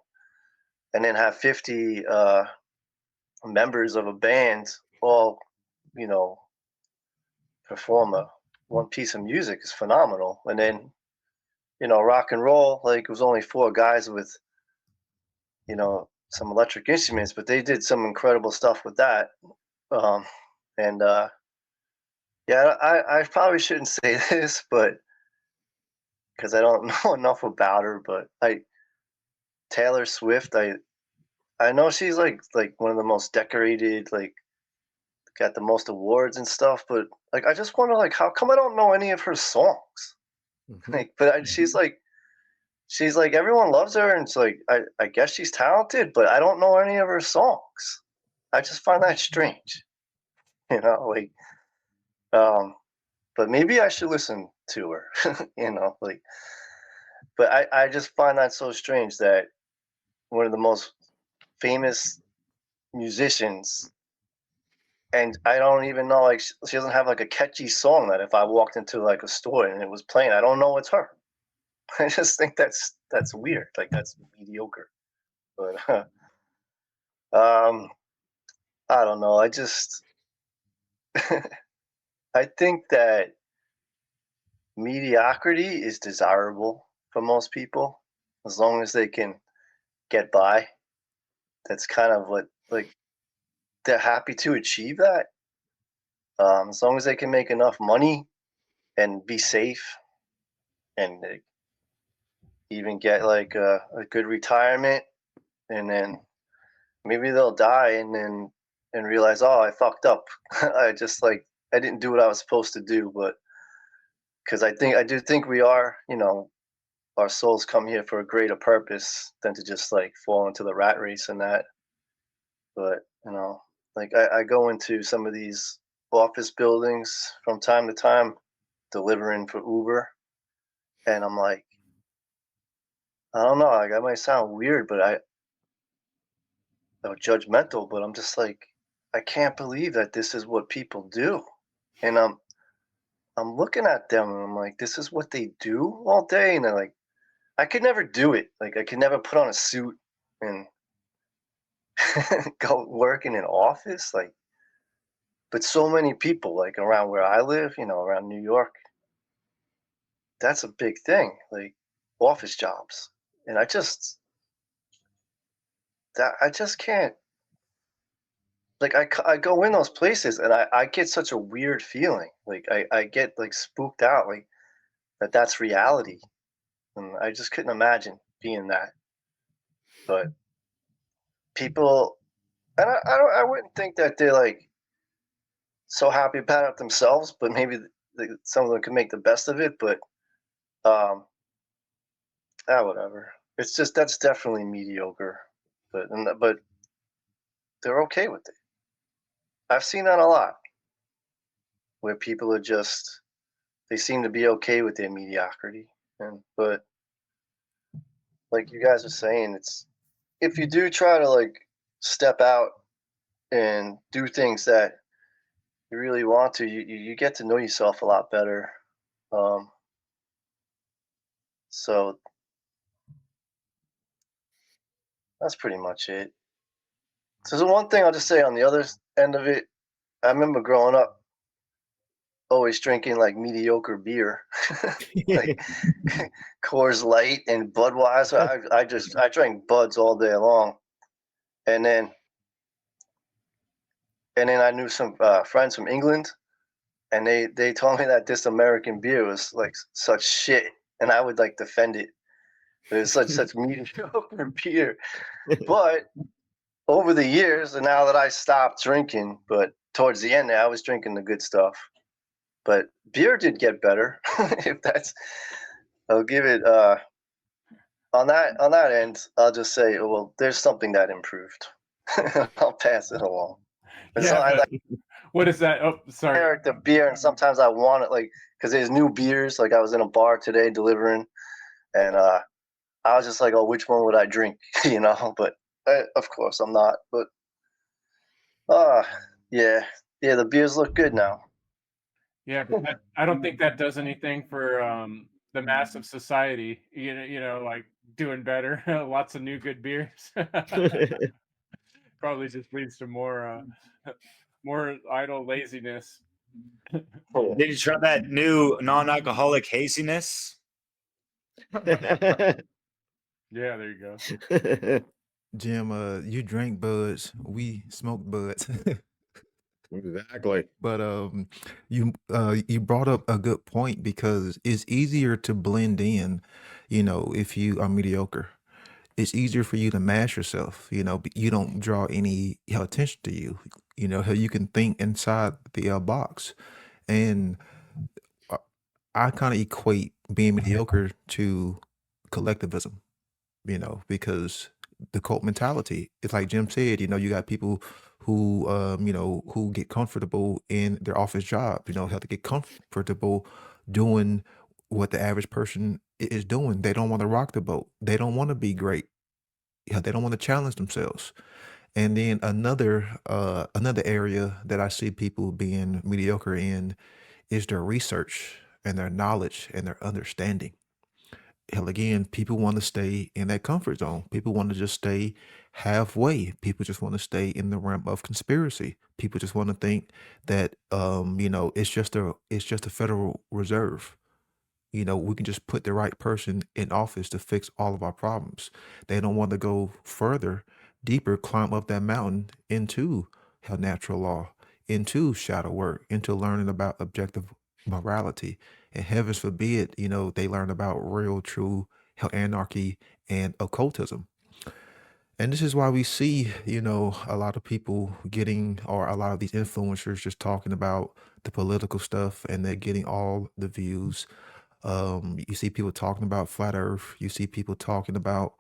and then have 50 members of a band all, you know, perform one piece of music is phenomenal. And then, rock and roll, like it was only four guys with, some electric instruments, but they did some incredible stuff with that. Um, and yeah, I probably shouldn't say this, but because I don't know enough about her, but Taylor Swift, I know she's like one of the most decorated, like got the most awards and stuff, but like I just wonder like how come I don't know any of her songs? Like, but she's like everyone loves her, and it's like I guess she's talented, but I don't know any of her songs. I just find that strange, like but maybe I should listen to her, like. But I just find that so strange that one of the most famous musicians, and I don't even know, like she doesn't have like a catchy song that if I walked into like a store and it was playing, I don't know it's her. I just think that's weird. Like that's mediocre. But um, I don't know. I just I think that mediocrity is desirable for most people as long as they can get by. That's kind of what like they're happy to achieve that. As long as they can make enough money and be safe and even get like a good retirement, and then maybe they'll die and realize, oh, I fucked up. I just like I didn't do what I was supposed to do. But because I do think we are, our souls come here for a greater purpose than to just like fall into the rat race and that. But like I go into some of these office buildings from time to time delivering for Uber, and I'm like, I don't know, like I might sound weird, but judgmental, but I'm just like, I can't believe that this is what people do. And I'm looking at them and I'm like, this is what they do all day. And they're like, I could never do it. Like I could never put on a suit and go work in an office. Like, but so many people like around where I live, around New York, that's a big thing. Like office jobs. And I just can't, like I go in those places and I get such a weird feeling. Like I get like spooked out, like that's reality. And I just couldn't imagine being that. But people, and I wouldn't think that they're like so happy about it themselves, but maybe some of them could make the best of it. But Whatever. It's just that's definitely mediocre, but they're okay with it. I've seen that a lot, where people are just they seem to be okay with their mediocrity, but like you guys are saying, it's if you do try to like step out and do things that you really want to, you get to know yourself a lot better. So that's pretty much it. So the one thing I'll just say on the other end of it, I remember growing up always drinking like mediocre beer, like Coors Light and Budweiser. I drank Buds all day long, and then I knew some friends from England, and they told me that this American beer was like such shit, and I would like defend it. It was such mediocre beer, but over the years, and now that I stopped drinking, but towards the end, I was drinking the good stuff. But beer did get better. If that's, I'll give it on that end. I'll just say, well, there's something that improved. I'll pass it along. And so I like what is that? Oh, sorry. the beer, and sometimes I want it like because there's new beers. Like I was in a bar today delivering, and I was just like, oh, which one would I drink? You know, but of course I'm not. But yeah, the beers look good now. Yeah, but I don't think that does anything for the mass of society. You know, like doing better. Lots of new good beers. Probably just leads to more idle laziness. Did you try that new non-alcoholic haziness? Yeah, there you go. Jim, you drank Buds, we smoked Buds. Exactly. But you brought up a good point because it's easier to blend in, if you are mediocre. It's easier for you to mask yourself, you don't draw any attention to you, how you can think inside the box. And uh, I kind of equate being mediocre to collectivism, because the cult mentality, it's like Jim said, you got people who get comfortable in their office job, have to get comfortable doing what the average person is doing. They don't want to rock the boat. They don't want to be great. Yeah, they don't want to challenge themselves. And then another area that I see people being mediocre in is their research and their knowledge and their understanding. Hell, again, people want to stay in that comfort zone. People want to just stay halfway. People just want to stay in the realm of conspiracy. People just want to think that it's just a Federal Reserve. We can just put the right person in office to fix all of our problems. They don't want to go further, deeper, climb up that mountain into hell natural law, into shadow work, into learning about objective morality. And heavens forbid, they learn about real, true hell anarchy and occultism. And this is why we see, a lot of people getting, or a lot of these influencers just talking about the political stuff and they're getting all the views. You see people talking about flat Earth. You see people talking about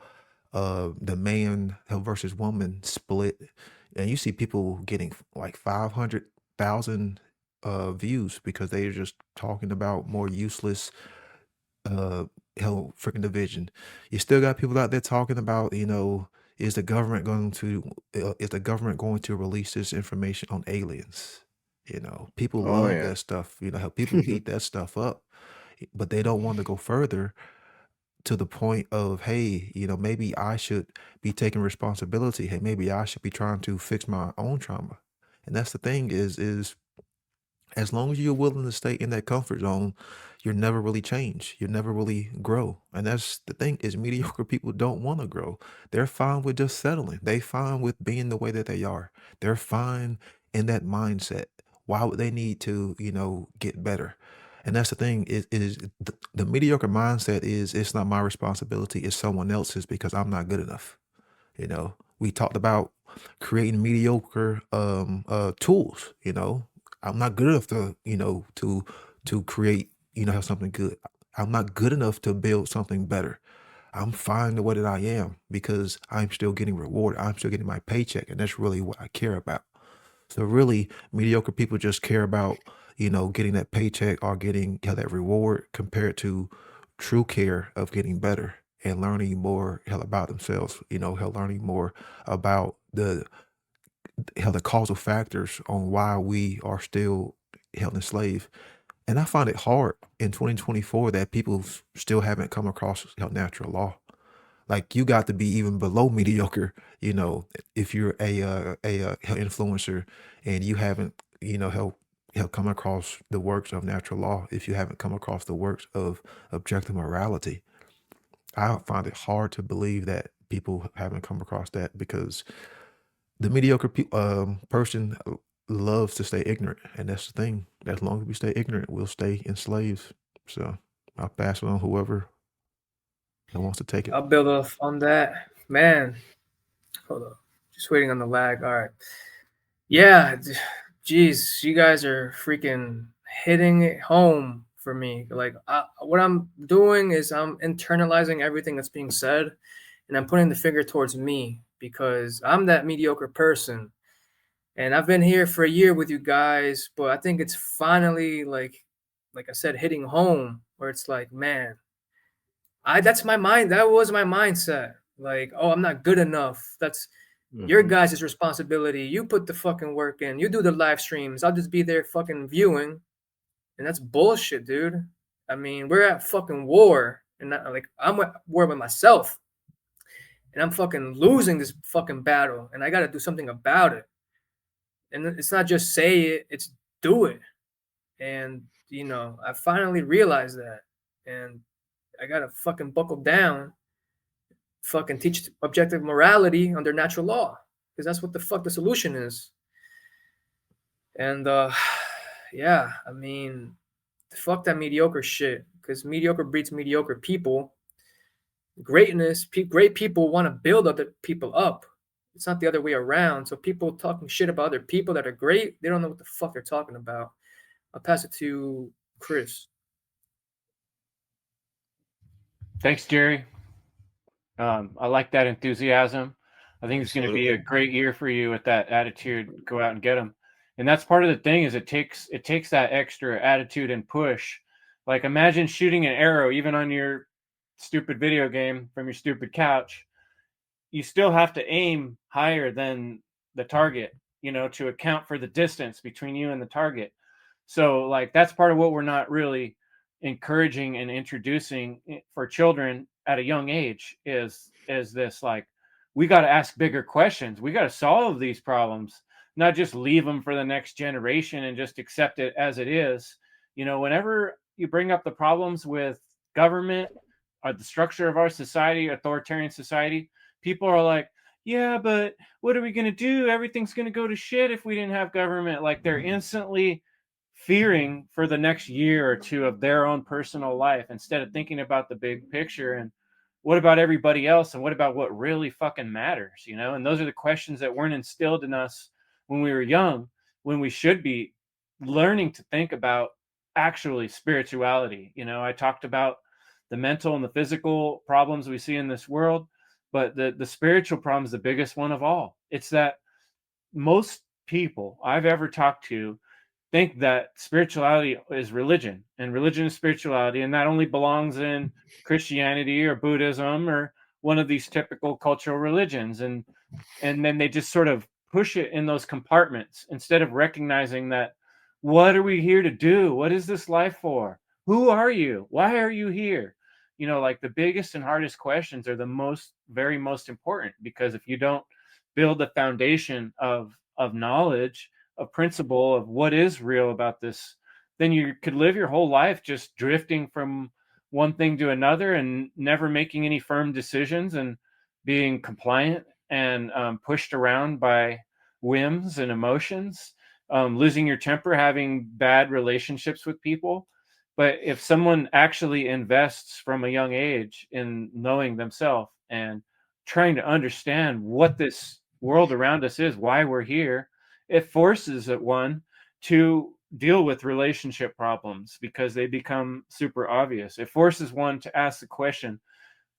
the man versus woman split, and you see people getting like 500,000 views because they're just talking about more useless freaking division. You still got people out there talking about, is the government going to release this information on aliens? People Oh, love yeah. that stuff. How people eat that stuff up, but they don't want to go further to the point of, hey, maybe I should be taking responsibility. Hey, maybe I should be trying to fix my own trauma. And that's the thing is as long as you're willing to stay in that comfort zone, you'll never really change. You'll never really grow. And that's the thing is mediocre people don't want to grow. They're fine with just settling. They fine with being the way that they are. They're fine in that mindset. Why would they need to, get better? And that's the thing is the mediocre mindset is it's not my responsibility, it's someone else's because I'm not good enough. We talked about creating mediocre tools. I'm not good enough to create have something good. I'm not good enough to build something better. I'm fine the way that I am because I'm still getting rewarded. I'm still getting my paycheck, and that's really what I care about. So really, mediocre people just care about, getting that paycheck or getting that reward compared to true care of getting better and learning more about themselves, learning more about the causal factors on why we are still held enslaved. And I find it hard in 2024 that people still haven't come across natural law. Like you got to be even below mediocre, if you're a influencer and you haven't, help come across the works of natural law. If you haven't come across the works of objective morality, I find it hard to believe that people haven't come across that because the mediocre person loves to stay ignorant, and that's the thing. As long as we stay ignorant, we'll stay enslaved. So I'll pass it on whoever wants to take it. I'll build off on that. Man, hold up. Just waiting on the lag. All right. Yeah, geez, you guys are freaking hitting it home for me. Like, what I'm doing is I'm internalizing everything that's being said, and I'm putting the finger towards me because I'm that mediocre person. And I've been here for a year with you guys, but I think it's finally like I said, hitting home where it's like, man, that's my mind. That was my mindset. Like, oh, I'm not good enough. That's your guys' responsibility. You put the fucking work in. You do the live streams. I'll just be there fucking viewing. And that's bullshit, dude. I mean, we're at fucking war. And I'm at war with myself. And I'm fucking losing this fucking battle. And I got to do something about it. And it's not just say it, it's do it. And, I finally realized that. And I got to fucking buckle down, fucking teach objective morality under natural law, because that's what the fuck the solution is. And yeah, I mean, fuck that mediocre shit, because mediocre breeds mediocre people. Great people want to build other people up. It's not the other way around. So people talking shit about other people that are great, they don't know what the fuck they're talking about. I'll pass it to Chris. Thanks, Jerry. I like that enthusiasm. I think it's going to be a great year for you with that attitude. Go out and get them. And that's part of the thing is it takes that extra attitude and push. Like imagine shooting an arrow even on your stupid video game from your stupid couch. You still have to aim higher than the target, to account for the distance between you and the target. So like that's part of what we're not really encouraging and introducing for children at a young age is this, like, we got to ask bigger questions. We got to solve these problems, not just leave them for the next generation and just accept it as it is. Whenever you bring up the problems with government or the structure of our society, authoritarian society, people are like, yeah, but what are we going to do? Everything's going to go to shit if we didn't have government. Like they're instantly fearing for the next year or two of their own personal life instead of thinking about the big picture and what about everybody else and what about what really fucking matters, And those are the questions that weren't instilled in us when we were young, when we should be learning to think about actually spirituality. I talked about the mental and the physical problems we see in this world, but the spiritual problem is the biggest one of all. It's that most people I've ever talked to think that spirituality is religion and religion is spirituality, and that only belongs in Christianity or Buddhism or one of these typical cultural religions, and then they just sort of push it in those compartments instead of recognizing that, what are we here to do? What is this life for? Who are you? Why are you here? Like the biggest and hardest questions are the very most important, because if you don't build the foundation of knowledge, a principle of what is real about this, then you could live your whole life just drifting from one thing to another and never making any firm decisions and being compliant and pushed around by whims and emotions, losing your temper, having bad relationships with people. But if someone actually invests from a young age in knowing themselves and trying to understand what this world around us is, why we're here, it forces one to deal with relationship problems because they become super obvious. It forces one to ask the question,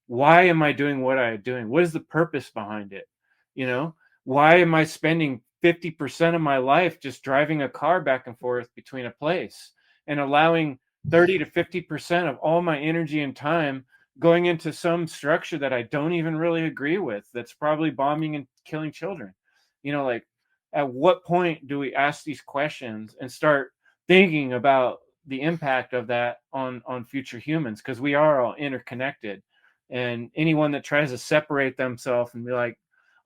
why am I doing what I'm doing? What is the purpose behind it? You know, why am I spending 50% of my life just driving a car back and forth between a place and allowing 30 to 50% of all my energy and time going into some structure that I don't even really agree with, that's probably bombing and killing children? You know, like, at what point do we ask these questions and start thinking about the impact of that on future humans? Because we are all interconnected, and anyone that tries to separate themselves and be like,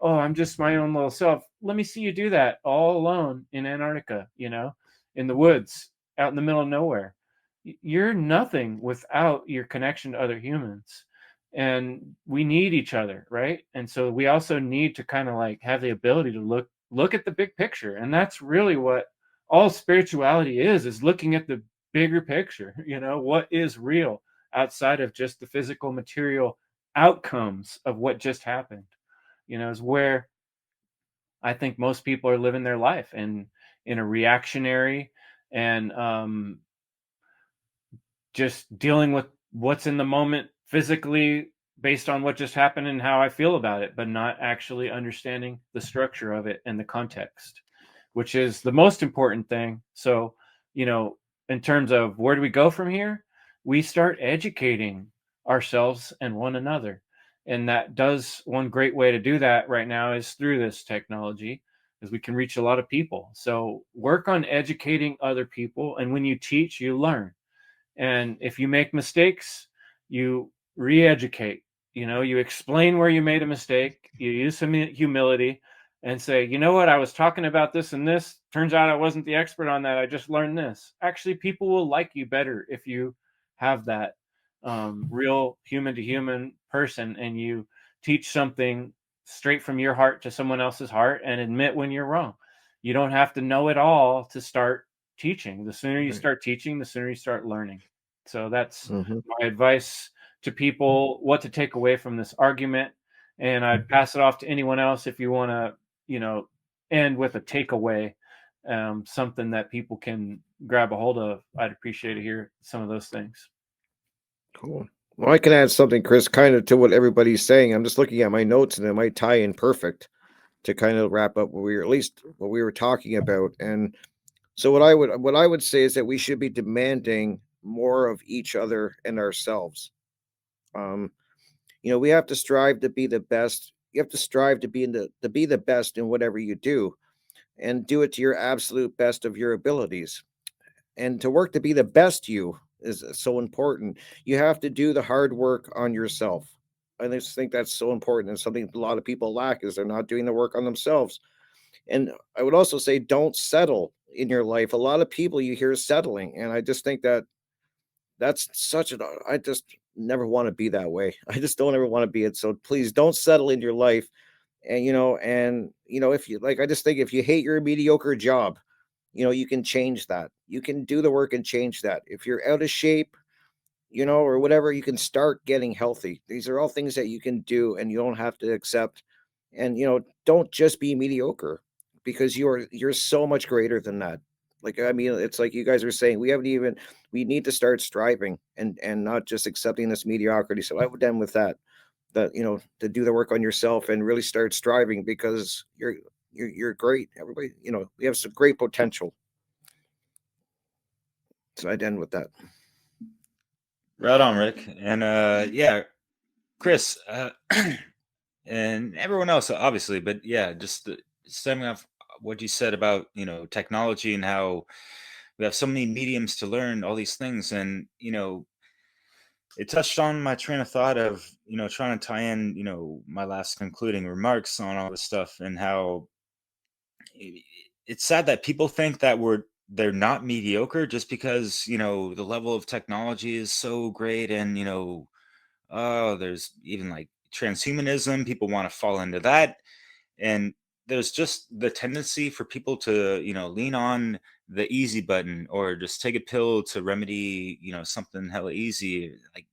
oh, I'm just my own little self, let me see you do that all alone in Antarctica, you know, in the woods, out in the middle of nowhere. You're nothing without your connection to other humans. And we need each other, right? And so we also need to kind of like have the ability to look at the big picture. And that's really what all spirituality is looking at the bigger picture. You know, what is real outside of just the physical material outcomes of what just happened, you know, is where I think most people are living their life, and in a reactionary and just dealing with what's in the moment physically based on what just happened and how I feel about it, but not actually understanding the structure of it and the context, which is the most important thing. So, you know, in terms of where do we go from here, we start educating ourselves and one another. And that does, one great way to do that right now is through this technology, because we can reach a lot of people. So work on educating other people. And when you teach, you learn. And if you make mistakes, you re-educate. You know, you explain where you made a mistake, you use some humility and say, you know what, I was talking about this and this. Turns out I wasn't the expert on that. I just learned this. Actually, people will like you better if you have that real human to human person, and you teach something straight from your heart to someone else's heart and admit when you're wrong. You don't have to know it all to start teaching. The sooner you start teaching, the sooner you start learning. So that's my advice to people, what to take away from this argument. And I'd pass it off to anyone else if you want to, you know, end with a takeaway, something that people can grab a hold of. I'd appreciate to hear some of those things. Cool. Well, I can add something, Chris, kind of to what everybody's saying. I'm just looking at my notes, and it might tie in perfect to kind of wrap up what we were, at least what we were talking about. And so what I would say is that we should be demanding more of each other and ourselves. You know, we have to strive to be the best. You have to strive to be the best in whatever you do, and do it to your absolute best of your abilities. And to work to be the best you is so important. You have to do the hard work on yourself. I just think that's so important, and something a lot of people lack is they're not doing the work on themselves. And I would also say don't settle in your life. A lot of people you hear settling, and I just think that that's such an I just never want to be that way. I just don't ever want to be it. So please don't settle in your life. And if you like, I just think if you hate your mediocre job, you can change that. You can do the work and change that. If you're out of shape, or whatever, you can start getting healthy. These are all things that you can do, and you don't have to accept. And don't just be mediocre, because you're so much greater than that. Like, I mean, it's like you guys are saying, we need to start striving and not just accepting this mediocrity. So I would end with that to do the work on yourself and really start striving, because you're great. Everybody, we have some great potential. So I'd end with that. Right on, Rick. And yeah, Chris, and everyone else, obviously, but yeah, just stemming off what you said about technology and how we have so many mediums to learn all these things, and it touched on my train of thought of trying to tie in my last concluding remarks on all this stuff, and how it's sad that people think that they're not mediocre just because the level of technology is so great, and there's even like transhumanism, people want to fall into that, and there's just the tendency for people to lean on the easy button, or just take a pill to remedy something hella easy. Like,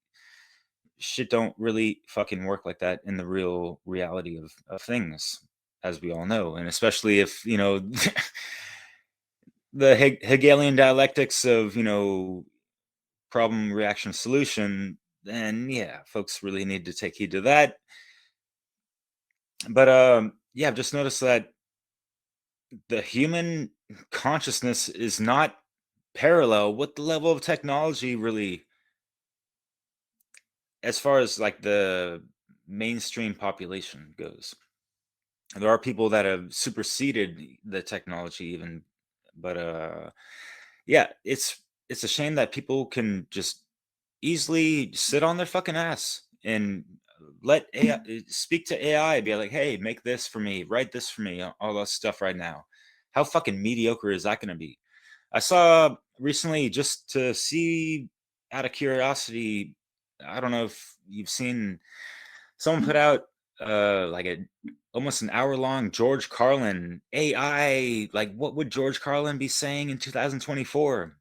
shit don't really fucking work like that in the real reality of things, as we all know. And especially if the Hegelian dialectics of, you know, problem, reaction, solution, then yeah, folks really need to take heed to that. But yeah, I've just noticed that the human consciousness is not parallel with the level of technology, really, as far as like the mainstream population goes. There are people that have superseded the technology even, but yeah, it's a shame that people can just easily sit on their fucking ass and let AI speak to AI, be like, hey, make this for me, write this for me, all that stuff right now. How fucking mediocre is that going to be? I saw recently, just to see out of curiosity, I don't know if you've seen, someone put out like a almost an hour long George Carlin AI, like what would George Carlin be saying in 2024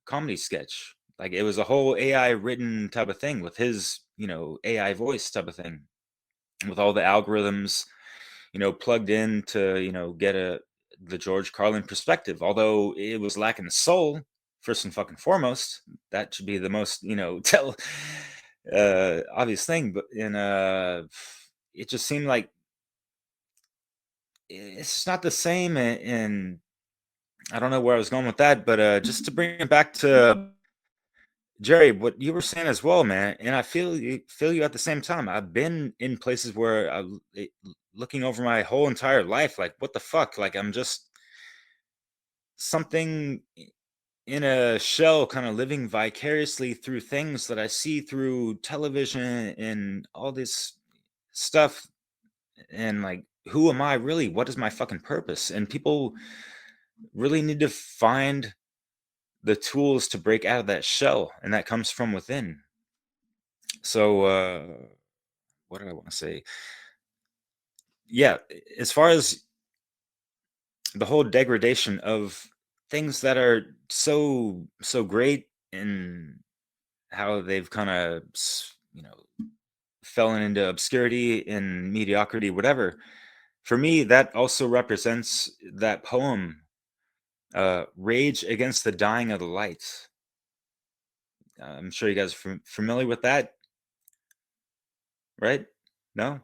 comedy sketch. Like it was a whole AI written type of thing with his, you know, AI voice type of thing, with all the algorithms, you know, plugged in to, you know, get the George Carlin perspective. Although it was lacking the soul, first and fucking foremost. That should be the most, you know, obvious thing. But it just seemed like it's just not the same. And I don't know where I was going with that, but just to bring it back to Jerry, what you were saying as well, man, and I feel you at the same time. I've been in places where looking over my whole entire life, like what the fuck, like I'm just something in a shell, kind of living vicariously through things that I see through television and all this stuff, and like, who am I really? What is my fucking purpose? And people really need to find the tools to break out of that shell, and that comes from within. So what did I want to say? Yeah, as far as the whole degradation of things that are so great, and how they've kind of, you know, fallen into obscurity and mediocrity, whatever. For me, that also represents that poem, "Rage Against the Dying of the Light." I'm sure you guys are familiar with that, right? No?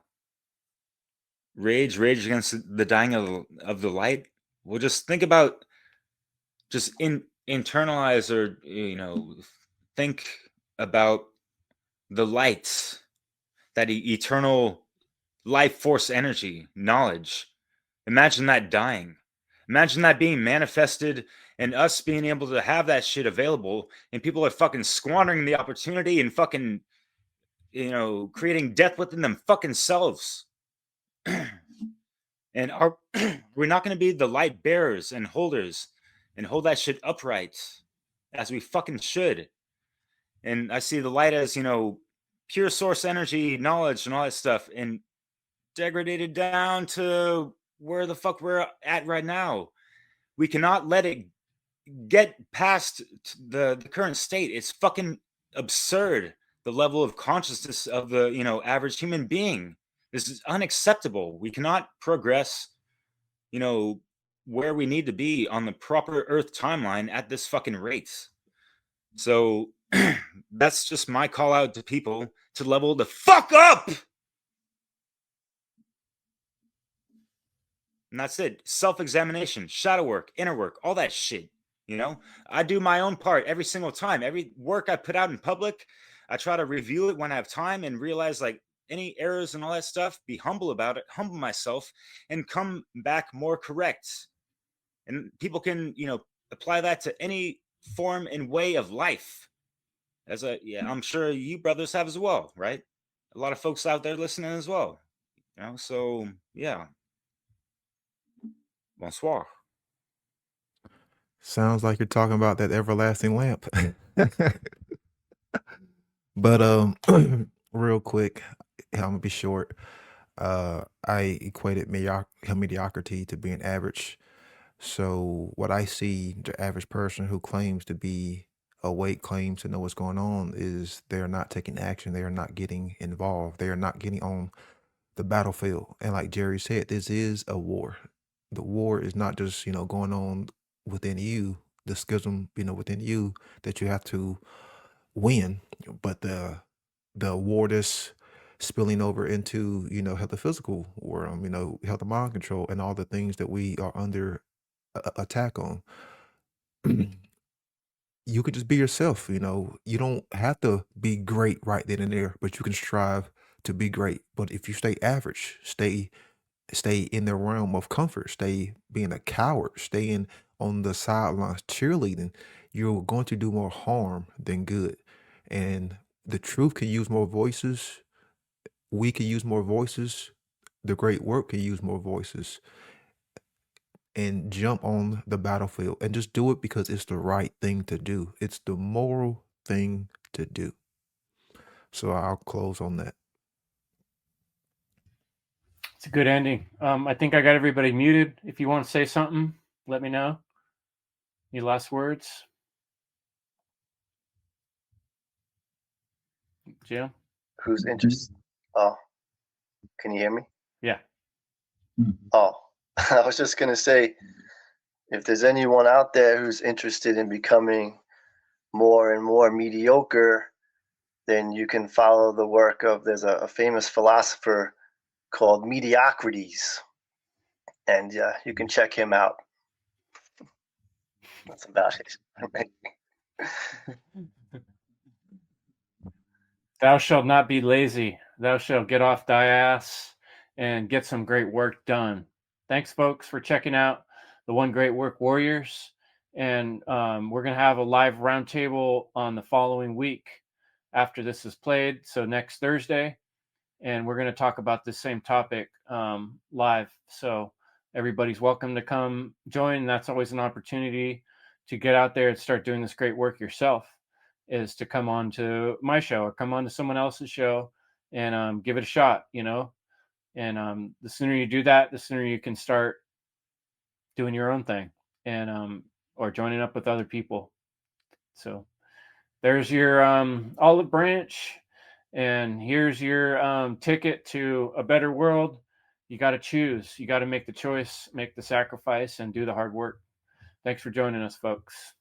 Rage against the dying of the light. Well, just think about, just internalize, or, you know, think about the light, that eternal life force energy, knowledge. Imagine that dying. Imagine that being manifested, and us being able to have that shit available, and people are fucking squandering the opportunity and fucking, you know, creating death within them fucking selves. And are we're not going to be the light bearers and holders and hold that shit upright as we fucking should. And I see the light as, you know, pure source energy, knowledge, and all that stuff, and degraded down to where the fuck we're at right now. We cannot let it get past the current state. It's fucking absurd, the level of consciousness of the, you know, average human being. This is unacceptable. We cannot progress, you know, where we need to be on the proper Earth timeline at this fucking rate. So that's just my call out to people to level the fuck up. And that's it. Self-examination, shadow work, inner work, all that shit. You know, I do my own part every single time. Every work I put out in public, I try to review it when I have time and realize, like, any errors and all that stuff, be humble about it, humble myself, and come back more correct. And people can, you know, apply that to any form and way of life. Yeah, I'm sure you brothers have as well, right? A lot of folks out there listening as well. You know, so yeah. Bonsoir. Sounds like you're talking about that everlasting lamp. But real quick, I'm gonna be short. I equated mediocrity to being average. So what I see, the average person who claims to be awake, claims to know what's going on, is they're not taking action. They are not getting involved. They are not getting on the battlefield. And like Jerry said, this is a war. The war is not just, you know, going on within you, the schism, within you that you have to win. But the war that's spilling over into, health, the physical world, health and mind control, and all the things that we are under attack on. You could just be yourself. You don't have to be great right then and there, but you can strive to be great. But if you stay average, stay in the realm of comfort, stay being a coward, staying on the sidelines cheerleading, you're going to do more harm than good. And the truth can use more voices. We can use more voices. The great work can use more voices, and jump on the battlefield and just do it because it's the right thing to do. It's the moral thing to do. So I'll close on that. It's a good ending. I think I got everybody muted. If you want to say something, let me know. Any last words? Jim? Who's interested? Oh, can you hear me? Yeah. Oh, I was just going to say, if there's anyone out there who's interested in becoming more and more mediocre, then you can follow the work of, there's a famous philosopher called Mediocrities, and you can check him out. That's about it. Thou shalt not be lazy. Thou shalt get off thy ass and get some great work done. Thanks, folks, for checking out the One Great Work Warriors. And we're going to have a live roundtable on the following week after this is played. So next Thursday. And we're going to talk about this same topic live. So everybody's welcome to come join. That's always an opportunity to get out there and start doing this great work yourself, is to come on to my show or come on to someone else's show and give it a shot, And the sooner you do that, the sooner you can start doing your own thing and or joining up with other people. So there's your olive branch, and here's your ticket to a better world. You got to choose. You got to make the choice, make the sacrifice, and do the hard work. Thanks for joining us, folks.